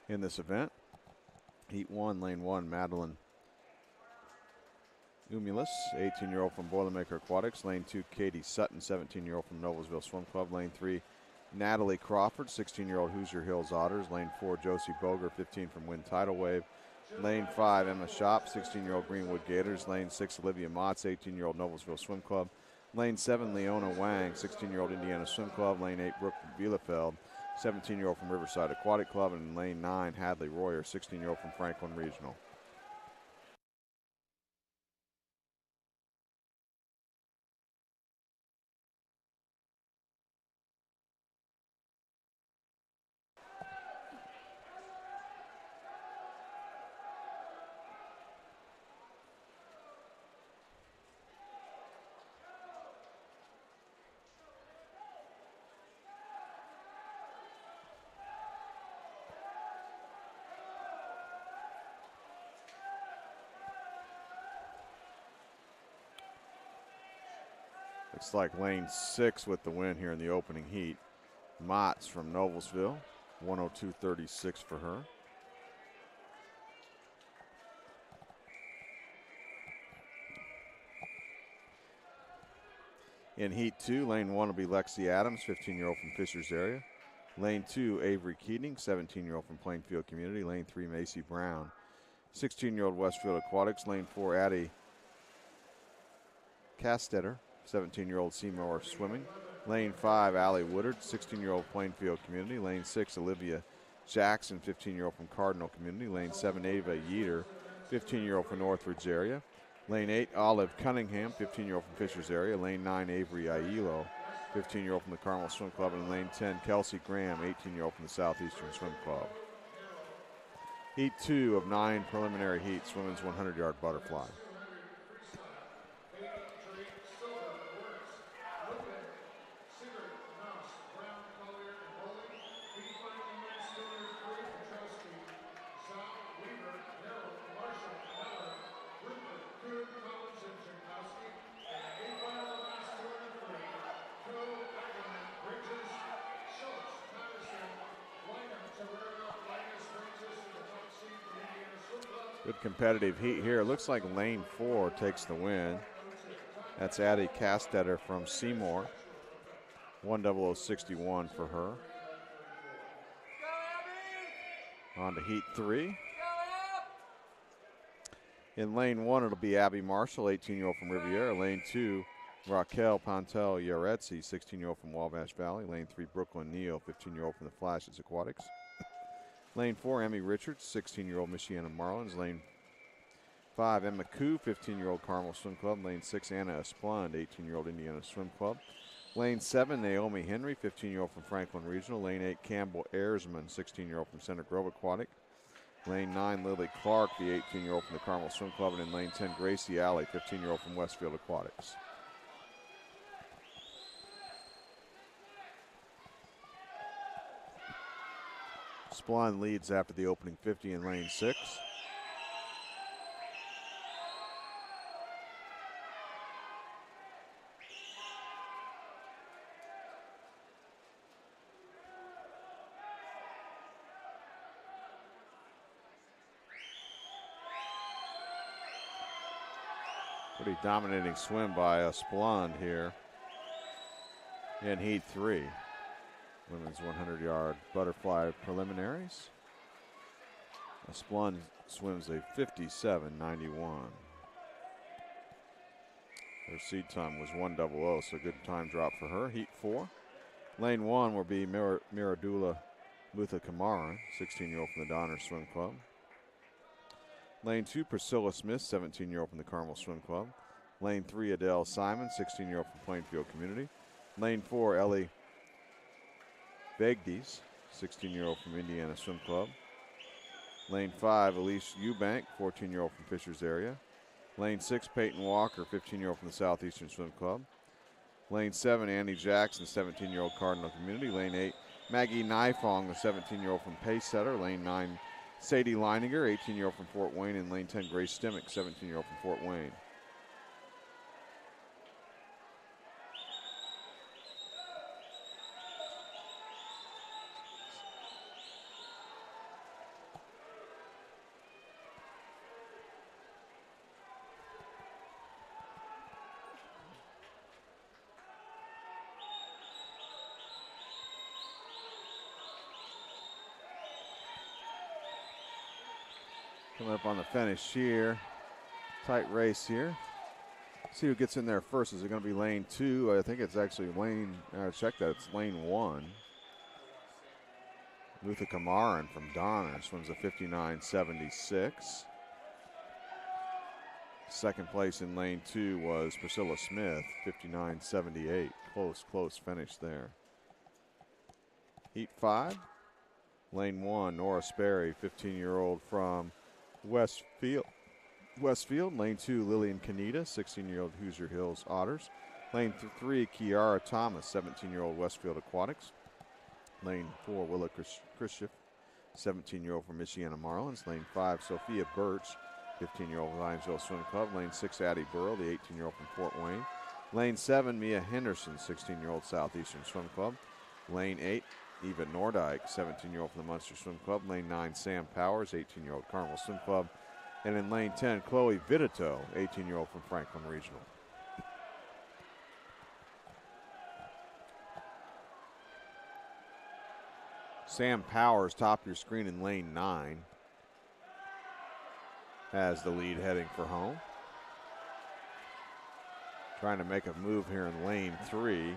in this event. Heat 1, lane 1, Madeline Umulus, 18-year-old from Boilermaker Aquatics. Lane 2, Katie Sutton, 17-year-old from Noblesville Swim Club. Lane 3, Natalie Crawford, 16-year-old Hoosier Hills Otters. Lane 4, Josie Boger, 15 from Wind Tidal Wave. Lane 5, Emma Shop, 16-year-old Greenwood Gators. Lane 6, Olivia Motts, 18-year-old Noblesville Swim Club. Lane 7, Leona Wang, 16-year-old Indiana Swim Club. Lane 8, Brooke Bielefeld, 17-year-old from Riverside Aquatic Club. And lane 9, Hadley Royer, 16-year-old from Franklin Regional. Looks like lane 6 with the win here in the opening heat. Motts from Noblesville, 102.36 for her. In heat 2, lane 1 will be Lexi Adams, 15-year-old from Fishers area. Lane 2, Avery Keating, 17-year-old from Plainfield Community. Lane 3, Macy Brown, 16-year-old Westfield Aquatics. Lane 4, Addie Castetter, 17-year-old Seymour Swimming. Lane 5, Allie Woodard, 16-year-old Plainfield Community. Lane 6, Olivia Jackson, 15-year-old from Cardinal Community. Lane 7, Ava Yeater, 15-year-old from Northridge area. Lane 8, Olive Cunningham, 15-year-old from Fishers area. Lane 9, Avery Aiello, 15-year-old from the Carmel Swim Club. And lane 10, Kelsey Graham, 18-year-old from the Southeastern Swim Club. Heat 2 of 9 preliminary heats, women's 100-yard butterfly. Good competitive heat here. Looks like lane 4 takes the win. That's Addie Castetter from Seymour. 10061 for her. On to heat 3. In lane 1, it'll be Abby Marshall, 18-year-old from Riviera. Lane 2, Raquel Pantel Yaretzi, 16-year-old from Wabash Valley. Lane 3, Brooklyn Neal, 15-year-old from the Flashes Aquatics. Lane 4, Emmy Richards, 16-year-old Michiana Marlins. Lane 5, Emma Koo, 15-year-old Carmel Swim Club. Lane 6, Anna Esplund, 18-year-old Indiana Swim Club. Lane 7, Naomi Henry, 15-year-old from Franklin Regional. Lane 8, Campbell Ersman, 16-year-old from Center Grove Aquatic. Lane 9, Lily Clark, the 18-year-old from the Carmel Swim Club. And in lane 10, Gracie Alley, 15-year-old from Westfield Aquatics. Splund leads after the opening 50 in lane 6. Pretty dominating swim by Splund here in heat 3. Women's 100-yard butterfly preliminaries. Splund swims a 57.91. Her seed time was 1:00, so good time drop for her. Heat 4. Lane 1 will be Miradula Mutha Kamaran, 16-year-old from the Donner Swim Club. Lane 2, Priscilla Smith, 17-year-old from the Carmel Swim Club. Lane 3, Adele Simon, 16-year-old from Plainfield Community. Lane 4, Ellie Begdes, 16-year-old from Indiana Swim Club. Lane 5, Elise Eubank, 14-year-old from Fishers area. Lane 6, Peyton Walker, 15-year-old from the Southeastern Swim Club. Lane 7, Annie Jackson, 17-year-old Cardinal Community. Lane 8, Maggie Nifong, the 17-year-old from Pacesetter. Lane 9, Sadie Leininger, 18-year-old from Fort Wayne. And lane 10, Grace Stimmick, 17-year-old from Fort Wayne. Coming up on the finish here. Tight race here. See who gets in there first. Is it going to be lane 2? I think it's actually lane, check that, it's lane 1. Luther Kamaran from Donner swims a 59.76. Second place in lane 2 was Priscilla Smith, 59.78. Close finish there. Heat 5, lane 1, Nora Sperry, 15-year-old from Westfield. Lane 2, Lillian Kaneda, 16-year-old Hoosier Hills Otters. Lane 3, Kiara Thomas, 17-year-old Westfield Aquatics. Lane 4, Willa Khrushchev, 17-year-old from Michiana Marlins. Lane 5, Sophia Birch, 15-year-old from Zionsville Swim Club. Lane 6, Addie Burrow, the 18-year-old from Fort Wayne. Lane 7, Mia Henderson, 16-year-old Southeastern Swim Club. Lane 8, Eva Nordyke, 17-year-old from the Munster Swim Club. Lane 9, Sam Powers, 18-year-old Carmel Swim Club. And in lane 10, Chloe Vidito, 18-year-old from Franklin Regional. Sam Powers, top of your screen in lane 9, has the lead heading for home. Trying to make a move here in lane 3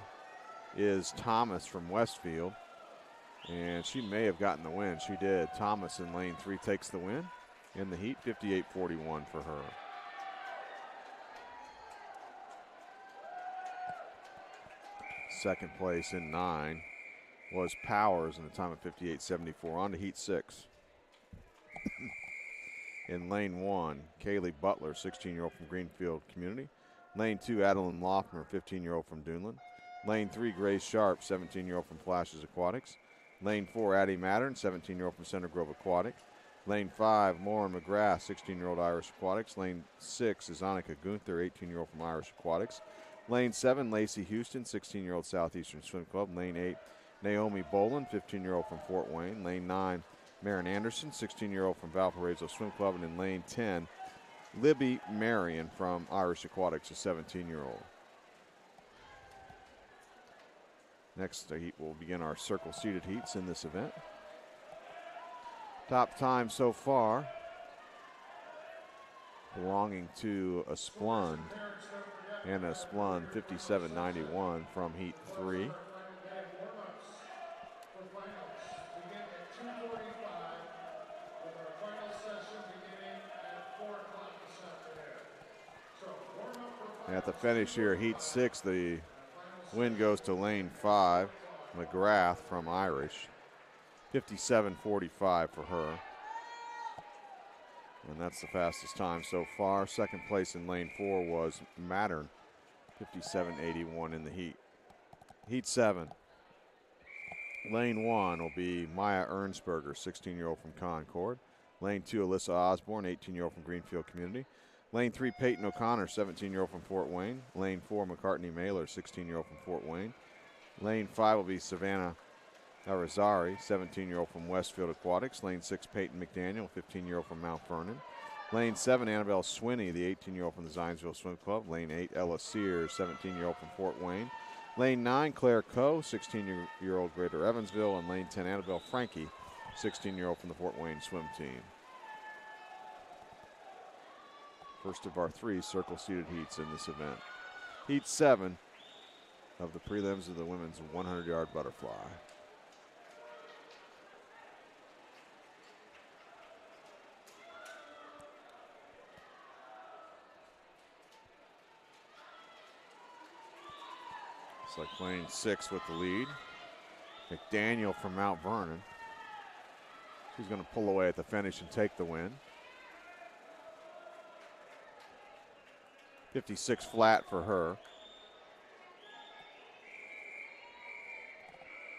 is Thomas from Westfield. And she may have gotten the win. She did. Thomas in lane 3 takes the win in the heat, 58.41 for her. Second place in 9 was Powers in a time of 58.74. On to heat 6. In lane 1, Kaylee Butler, 16-year-old from Greenfield Community. Lane 2, Adeline Loffner, 15-year-old from Duneland. Lane 3, Grace Sharp, 17-year-old from Flashes Aquatics. Lane 4, Addie Mattern, 17-year-old from Center Grove Aquatic. Lane 5, Lauren McGrath, 16-year-old Irish Aquatics. Lane 6 is Annika Gunther, 18-year-old from Irish Aquatics. Lane 7, Lacey Houston, 16-year-old Southeastern Swim Club. Lane 8, Naomi Boland, 15-year-old from Fort Wayne. Lane 9, Marin Anderson, 16-year-old from Valparaiso Swim Club. And in lane 10, Libby Marion from Irish Aquatics, a 17-year-old. Next heat will begin our circle-seated heats in this event. Top time so far belonging to a Splund and a Splund 57.91 from heat 3. At the finish here, heat 6, the win goes to lane 5, McGrath from Irish. 57.45 for her. And that's the fastest time so far. Second place in lane 4 was Mattern. 57.81 in the heat. Heat 7. Lane 1 will be Maya Ernsberger, 16-year-old from Concord. Lane 2, Alyssa Osborne, 18-year-old from Greenfield Community. Lane 3, Peyton O'Connor, 17-year-old from Fort Wayne. Lane 4, McCartney Mailer, 16-year-old from Fort Wayne. Lane 5 will be Savannah Arizari, 17-year-old from Westfield Aquatics. Lane 6, Peyton McDaniel, 15-year-old from Mount Vernon. Lane 7, Annabelle Swinney, the 18-year-old from the Zionsville Swim Club. Lane 8, Ella Sears, 17-year-old from Fort Wayne. Lane 9, Claire Coe, 16-year-old Greater Evansville. And lane 10, Annabelle Frankie, 16-year-old from the Fort Wayne swim team. First of our 3 circle-seated heats in this event. Heat 7 of the prelims of the women's 100-yard butterfly. It's like lane 6 with the lead. McDaniel from Mount Vernon. She's going to pull away at the finish and take the win. 56 flat for her.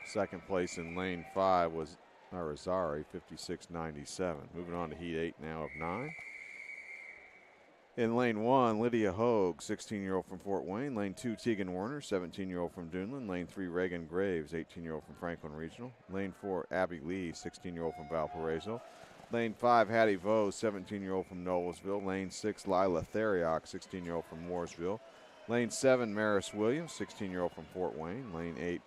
Second place in lane 5 was Arizari, 56.97. Moving on to heat 8 now of 9. In lane 1, Lydia Hogue, 16-year-old from Fort Wayne. Lane 2, Tegan Werner, 17-year-old from Duneland. Lane 3, Reagan Graves, 18-year-old from Franklin Regional. Lane 4, Abby Lee, 16-year-old from Valparaiso. Lane 5, Hattie Vose, 17-year-old from Noblesville. Lane 6, Lila Theriak, 16-year-old from Mooresville. Lane 7, Maris Williams, 16-year-old from Fort Wayne. Lane 8,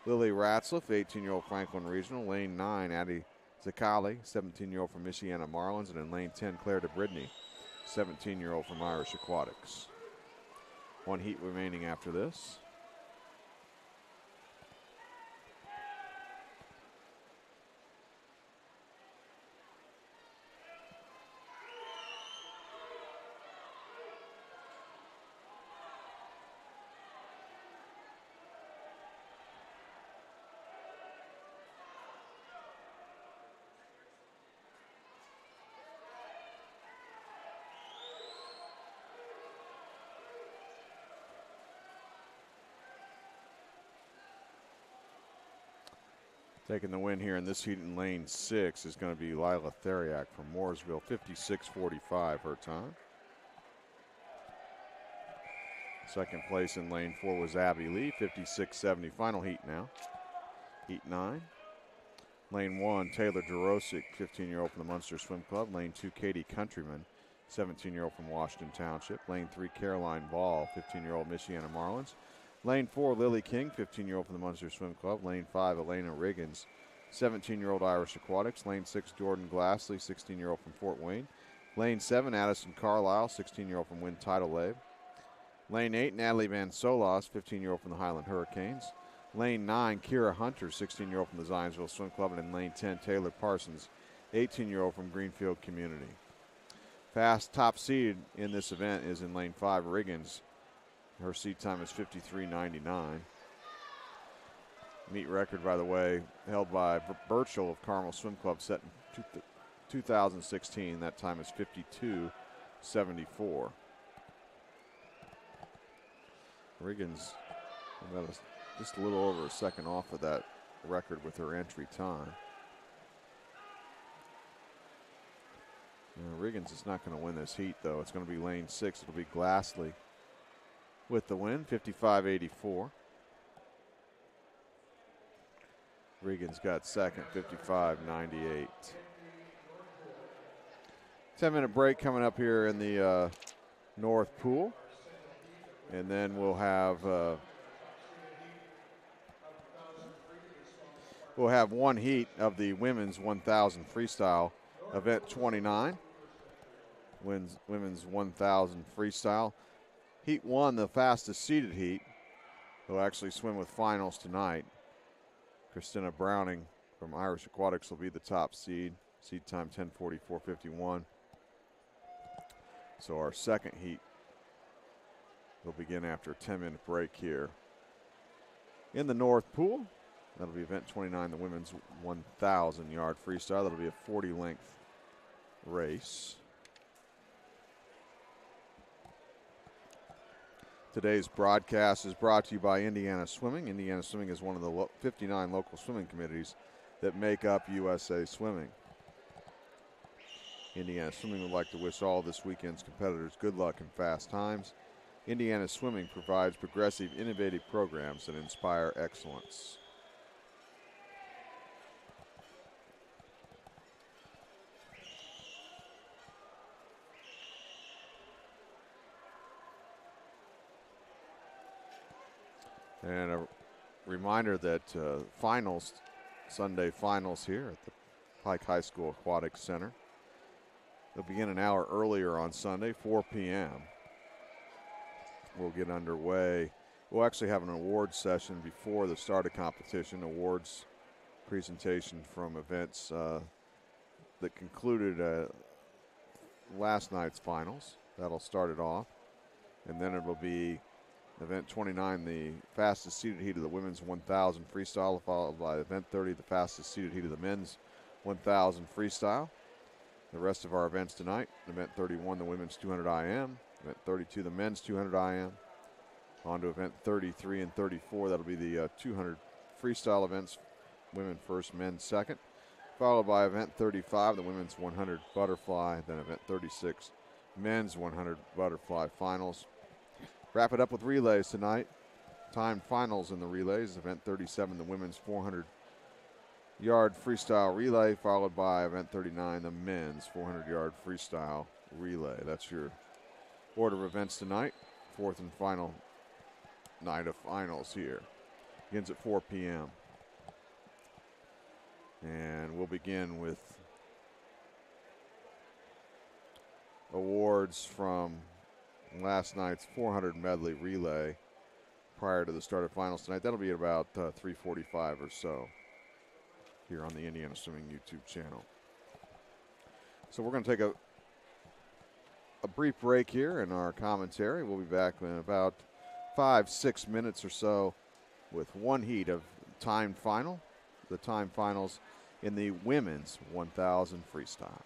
Lily Ratzliff, 18-year-old Franklin Regional. Lane 9, Addie Zakali, 17-year-old from Michiana Marlins, and in lane 10, Claire DeBridney, 17-year-old from Irish Aquatics. One heat remaining after this. Taking the win here in this heat in lane 6 is going to be Lila Theriak from Mooresville, 56.45 her time. Second place in lane 4 was Abby Lee, 56.70. Final heat now. Heat 9. Lane 1, Taylor Jarosik, 15-year-old from the Munster Swim Club. Lane 2, Katie Countryman, 17-year-old from Washington Township. Lane 3, Caroline Ball, 15-year-old Michiana Marlins. Lane 4, Lily King, 15-year-old from the Munster Swim Club. Lane 5, Elena Riggins, 17-year-old Irish Aquatics. Lane 6, Jordan Glassley, 16-year-old from Fort Wayne. Lane 7, Addison Carlisle, 16-year-old from Wind Tidal Wave. Lane 8, Natalie Van Solas, 15-year-old from the Highland Hurricanes. Lane 9, Kira Hunter, 16-year-old from the Zionsville Swim Club. And in lane 10, Taylor Parsons, 18-year-old from Greenfield Community. Fast top seed in this event is in lane 5, Riggins. Her seat time is 53.99. Meet record, by the way, held by Birchall of Carmel Swim Club, set in 2016. That time is 52.74. Riggins about just a little over a second off of that record with her entry time. Riggins is not going to win this heat, though. It's going to be lane 6. It'll be Glassley with the win, 55.84. Riggins got second, 55.98. 10-minute break coming up here in the North Pool. And then we'll have one heat of the women's 1,000 freestyle, event 29. Women's 1,000 freestyle. Heat 1, the fastest seeded heat. They'll actually swim with finals tonight. Christina Browning from Irish Aquatics will be the top seed. Seed time 10:44.51. So our second heat will begin after a 10-minute break here in the North Pool. That'll be event 29, the women's 1,000-yard freestyle. That'll be a 40-length race. Today's broadcast is brought to you by Indiana Swimming. Indiana Swimming is one of the 59 local swimming committees that make up USA Swimming. Indiana Swimming would like to wish all this weekend's competitors good luck and fast times. Indiana Swimming provides progressive, innovative programs that inspire excellence. And a reminder that Sunday finals here at the Pike High School Aquatics Center. They'll begin an hour earlier on Sunday, 4 p.m. We'll get underway. We'll actually have an awards session before the start of competition, awards presentation from events that concluded last night's finals. That'll start it off. And then it will be event 29, the fastest seeded heat of the women's 1,000 freestyle, followed by event 30, the fastest seeded heat of the men's 1,000 freestyle. The rest of our events tonight, event 31, the women's 200 IM, event 32, the men's 200 IM. On to event 33 and 34, that'll be the 200 freestyle events, women first, men second. Followed by event 35, the women's 100 butterfly, then event 36, men's 100 butterfly finals. Wrap it up with relays tonight. Timed finals in the relays. Event 37, the women's 400-yard freestyle relay, followed by event 39, the men's 400-yard freestyle relay. That's your order of events tonight. Fourth and final night of finals here. Begins at 4 p.m. And we'll begin with awards from last night's 400 medley relay prior to the start of finals tonight. That'll be at about 3:45 or so here on the Indiana Swimming YouTube channel. So we're going to take a brief break here in our commentary. We'll be back in about 5-6 minutes or so with one heat of timed final, the time finals in the women's 1,000 freestyle.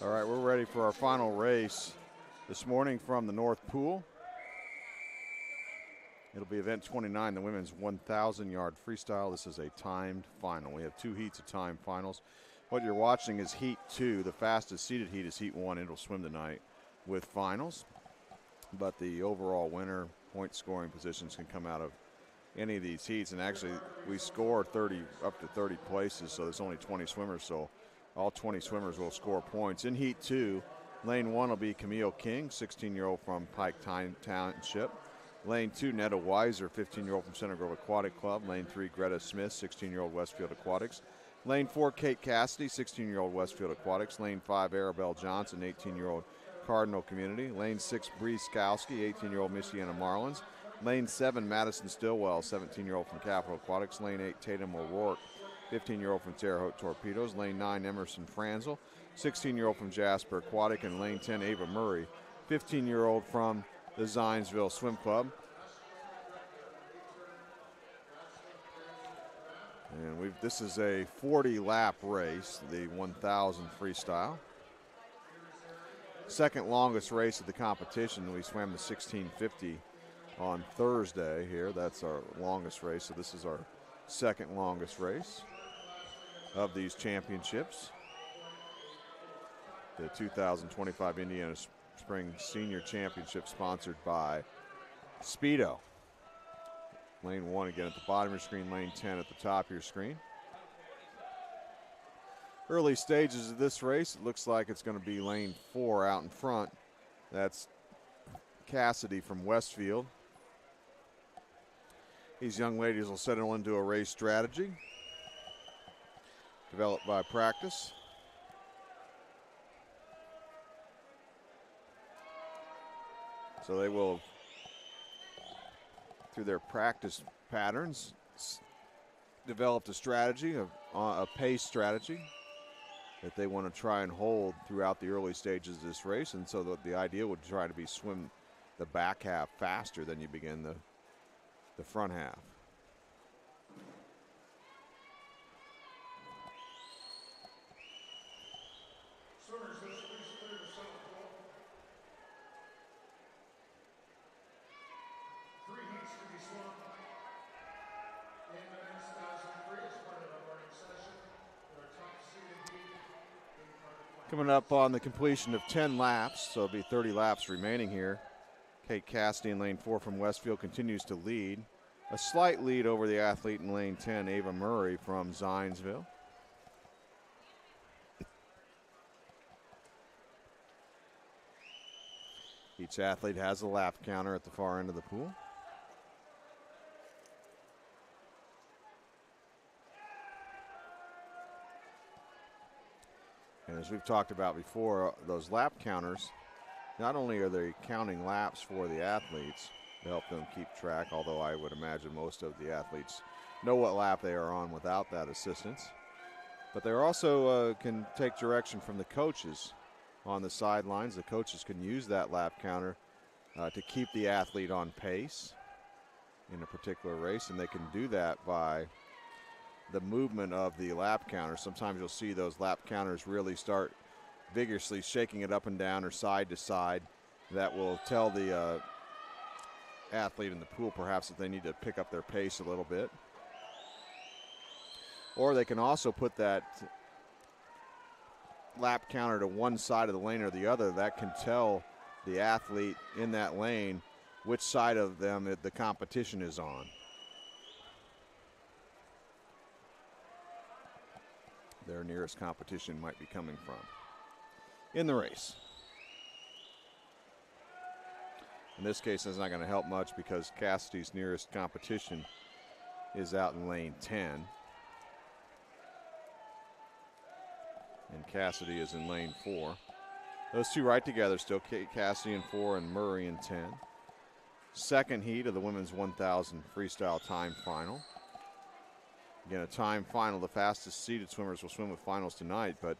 All right, we're ready for our final race this morning from the North Pool. It'll be event 29, the women's 1,000-yard freestyle. This is a timed final. We have 2 heats of timed finals. What you're watching is heat 2. The fastest seeded heat is heat 1. It'll swim tonight with finals. But the overall winner point scoring positions can come out of any of these heats. And actually, we score up to 30 places, so there's only 20 swimmers. So all 20 swimmers will score points. In heat 2, lane 1 will be Camille King, 16-year-old from Pike Township. Lane 2, Netta Weiser, 15-year-old from Center Grove Aquatic Club. Lane 3, Greta Smith, 16-year-old Westfield Aquatics. Lane 4, Kate Cassidy, 16-year-old Westfield Aquatics. Lane 5, Arabelle Johnson, 18-year-old Cardinal Community. Lane 6, Bree Skowski, 18-year-old Michiana Marlins. Lane 7, Madison Stillwell, 17-year-old from Capital Aquatics. Lane 8, Tatum O'Rourke, 15-year-old from Terre Haute Torpedoes. Lane 9, Emerson Franzel, 16-year-old from Jasper Aquatic. And lane 10, Ava Murray, 15-year-old from the Zionsville Swim Club. And this is a 40-lap race, the 1,000 freestyle. Second longest race of the competition. We swam the 1650 on Thursday here. That's our longest race, so this is our second longest race of these championships. The 2025 Indiana Spring Senior Championship sponsored by Speedo. Lane 1 again at the bottom of your screen, lane 10 at the top of your screen. Early stages of this race, it looks like it's going to be lane 4 out in front. That's Cassidy from Westfield. These young ladies will settle into a race strategy developed by practice. So they will, through their practice patterns, developed a strategy, a pace strategy that they want to try and hold throughout the early stages of this race. And so the idea would try to be swim the back half faster than you begin the front half. Coming up on the completion of 10 laps, so it'll be 30 laps remaining here. Kate Cassidy in lane 4 from Westfield continues to lead. A slight lead over the athlete in lane 10, Ava Murray from Zionsville. Each athlete has a lap counter at the far end of the pool. And as we've talked about before, those lap counters, not only are they counting laps for the athletes to help them keep track, although I would imagine most of the athletes know what lap they are on without that assistance, but they also can take direction from the coaches on the sidelines. The coaches can use that lap counter to keep the athlete on pace in a particular race, and they can do that by the movement of the lap counter. Sometimes you'll see those lap counters really start vigorously shaking it up and down or side to side. That will tell the athlete in the pool perhaps that they need to pick up their pace a little bit. Or they can also put that lap counter to one side of the lane or the other. That can tell the athlete in that lane which side of them the competition is on. Their nearest competition might be coming from in the race. In this case, it's not going to help much because Cassidy's nearest competition is out in lane 10. And Cassidy is in lane 4. Those two right together still, Kate Cassidy in 4 and Murray in 10. Second heat of the women's 1,000 freestyle time final. Again, a time final. The fastest seeded swimmers will swim with finals tonight, but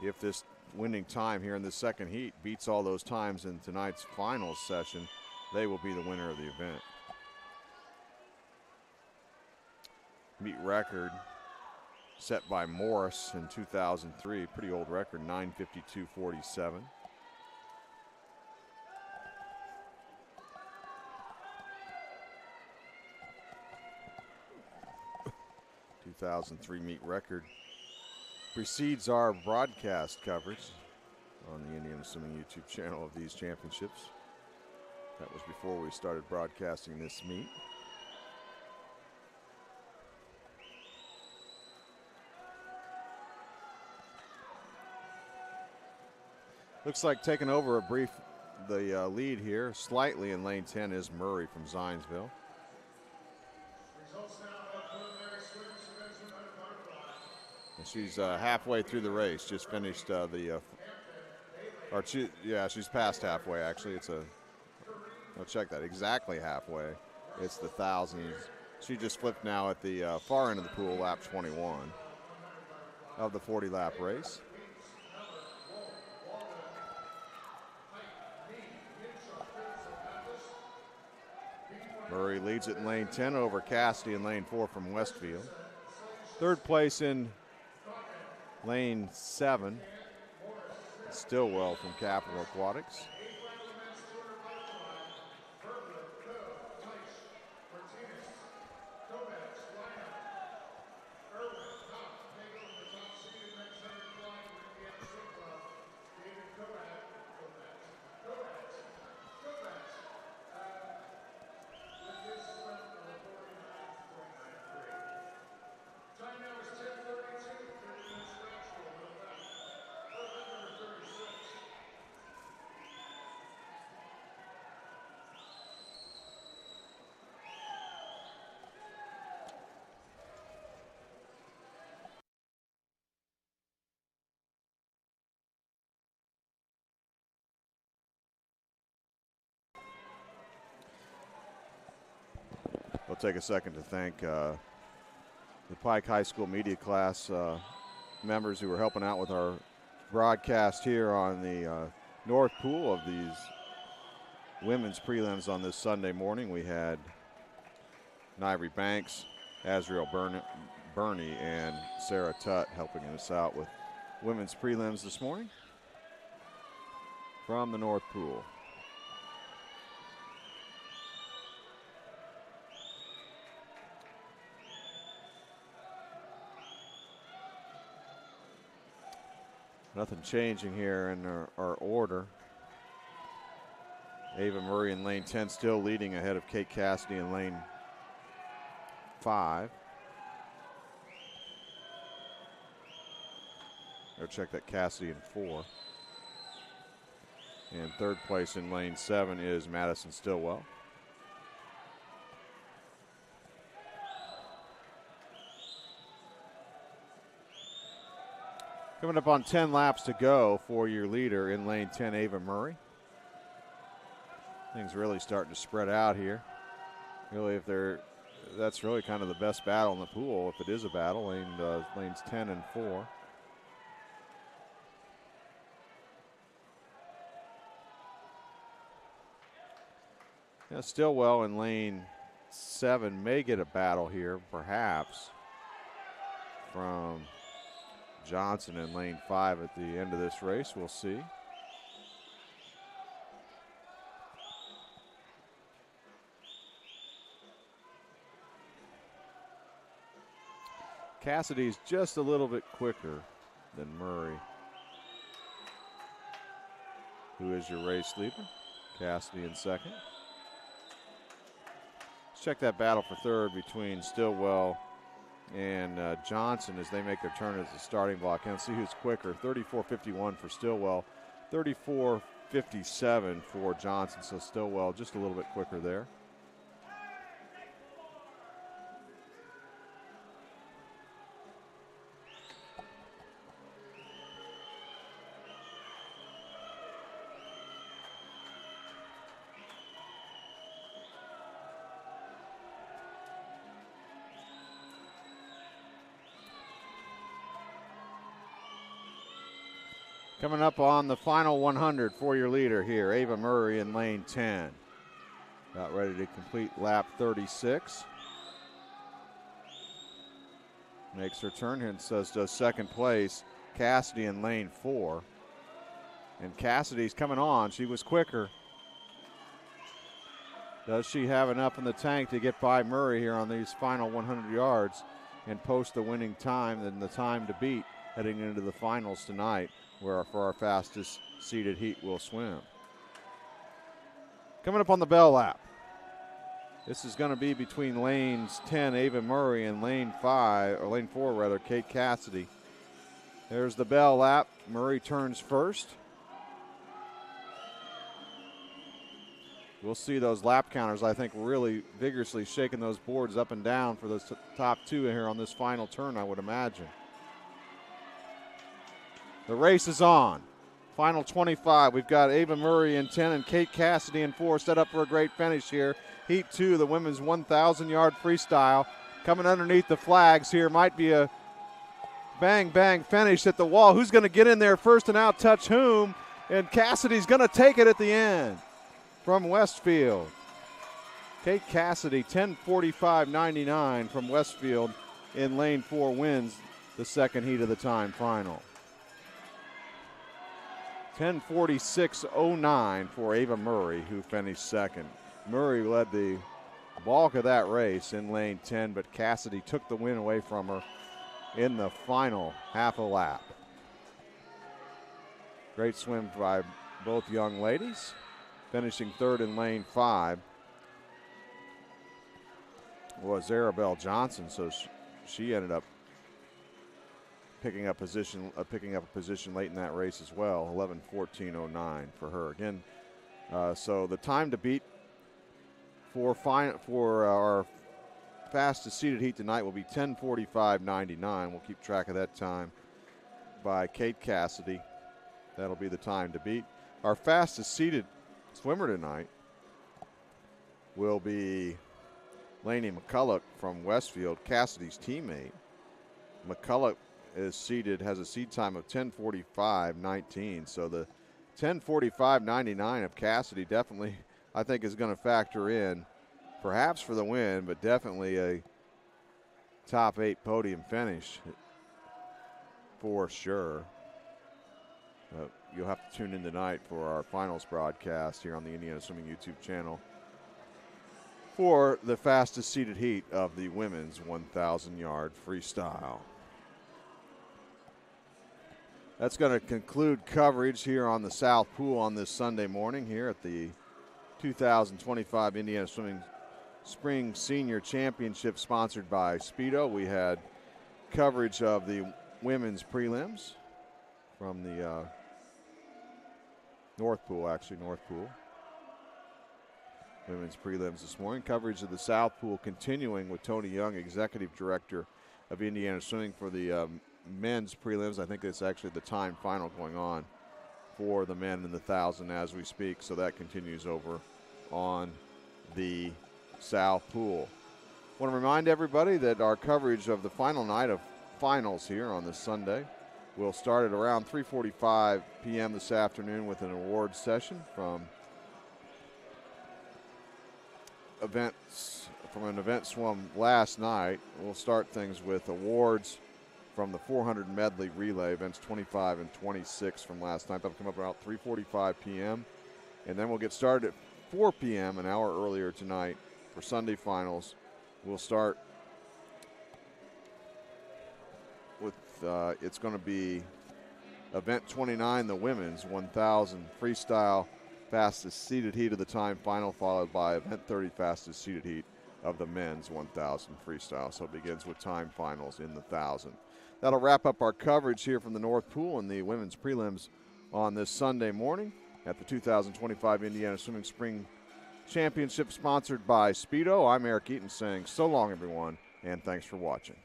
if this winning time here in the second heat beats all those times in tonight's finals session, they will be the winner of the event. Meet record set by Morris in 2003. Pretty old record, 9:52.47. 2003 meet record precedes our broadcast coverage on the Indian Swimming YouTube channel of these championships. That was before we started broadcasting this meet. Looks like taking over the lead here slightly in lane 10 is Murray from Zionsville. And she's halfway through the race. Just finished she's past halfway actually. I'll check that, exactly halfway. It's the 1,000. She just flipped now at the far end of the pool, lap 21 of the 40-lap race. Murray leads it in lane 10 over Cassidy in lane 4 from Westfield. Third place in lane 7, Stillwell from Capital Aquatics. I'll take a second to thank the Pike High School media class members who were helping out with our broadcast here on the North Pool of these women's prelims on this Sunday morning. We had Nivry Banks, Azriel Burney, and Sarah Tutt helping us out with women's prelims this morning from the North Pool. Nothing changing here in our order. Ava Murray in lane 10 still leading ahead of Kate Cassidy in lane 5. Go check that, Cassidy in 4. And third place in lane 7 is Madison Stillwell. Coming up on 10 laps to go for your leader in lane 10, Ava Murray. Things really starting to spread out here. Really, that's really kind of the best battle in the pool, if it is a battle, lanes 10 and 4. Now Stillwell in lane 7 may get a battle here, perhaps, from Johnson in lane 5 at the end of this race. We'll see. Cassidy's just a little bit quicker than Murray, who is your race leader. Cassidy in second. Let's check that battle for third between Stillwell and Johnson as they make their turn at the starting block. And see who's quicker. 34.51 for Stillwell, 34.57 for Johnson. So Stillwell just a little bit quicker there. Coming up on the final 100 for your leader here, Ava Murray in lane 10. About ready to complete lap 36. makes her turn, and does second place Cassidy in lane 4. And Cassidy's coming on. She was quicker. Does she have enough in the tank to get by Murray here on these final 100 yards and post the winning time and the time to beat heading into the finals tonight, where for our fastest seeded heat will swim. Coming up on the bell lap. This is going to be between lanes 10, Ava Murray, and lane 4, Kate Cassidy. There's the bell lap. Murray turns first. We'll see those lap counters, I think, really vigorously shaking those boards up and down for those top two here on this final turn, I would imagine. The race is on. Final 25. We've got Ava Murray in 10 and Kate Cassidy in 4, set up for a great finish here. Heat 2, the women's 1,000-yard freestyle. Coming underneath the flags here. Might be a bang finish at the wall. Who's going to get in there first and out touch whom? And Cassidy's going to take it at the end from Westfield. Kate Cassidy, 10:45.99 from Westfield in lane 4, wins the second heat of the time final. 10:46.09 for Ava Murray, who finished second. Murray led the bulk of that race in lane 10, but Cassidy took the win away from her in the final half a lap. Great swim by both young ladies. Finishing third in lane 5 was Arabelle Johnson, so she ended up picking up a position late in that race as well. 11:14.09 for her again. So the time to beat for our fastest seeded heat tonight will be 10:45.99. We'll keep track of that time by Kate Cassidy. That'll be the time to beat. Our fastest seeded swimmer tonight will be Lainey McCulloch from Westfield, Cassidy's teammate. McCulloch has a seed time of 10:45.19. So the 10:45.99 of Cassidy definitely, I think, is going to factor in, perhaps for the win, but definitely a top 8 podium finish for sure. You'll have to tune in tonight for our finals broadcast here on the Indiana Swimming YouTube channel for the fastest seeded heat of the women's 1,000-yard freestyle. That's going to conclude coverage here on the South Pool on this Sunday morning here at the 2025 Indiana Swimming Spring Senior Championship sponsored by Speedo. We had coverage of the women's prelims from the North Pool. Women's prelims this morning. Coverage of the South Pool continuing with Tony Young, Executive Director of Indiana Swimming, for the men's prelims. I think it's actually the time final going on for the men in the 1,000 as we speak. So that continues over on the South Pool. I want to remind everybody that our coverage of the final night of finals here on this Sunday will start at around 3:45 p.m. this afternoon with an awards session from an event swum last night. We'll start things with awards from the 400 medley relay, events 25 and 26 from last night. That'll come up about 3:45 p.m. And then we'll get started at 4 p.m., an hour earlier tonight, for Sunday finals. We'll start with, it's going to be event 29, the women's 1,000 freestyle fastest seeded heat of the time final, followed by event 30 fastest seeded heat of the men's 1,000 freestyle. So it begins with time finals in the 1,000. That'll wrap up our coverage here from the North Pool and the women's prelims on this Sunday morning at the 2025 Indiana Swimming Spring Championship sponsored by Speedo. I'm Eric Eaton saying so long, everyone, and thanks for watching.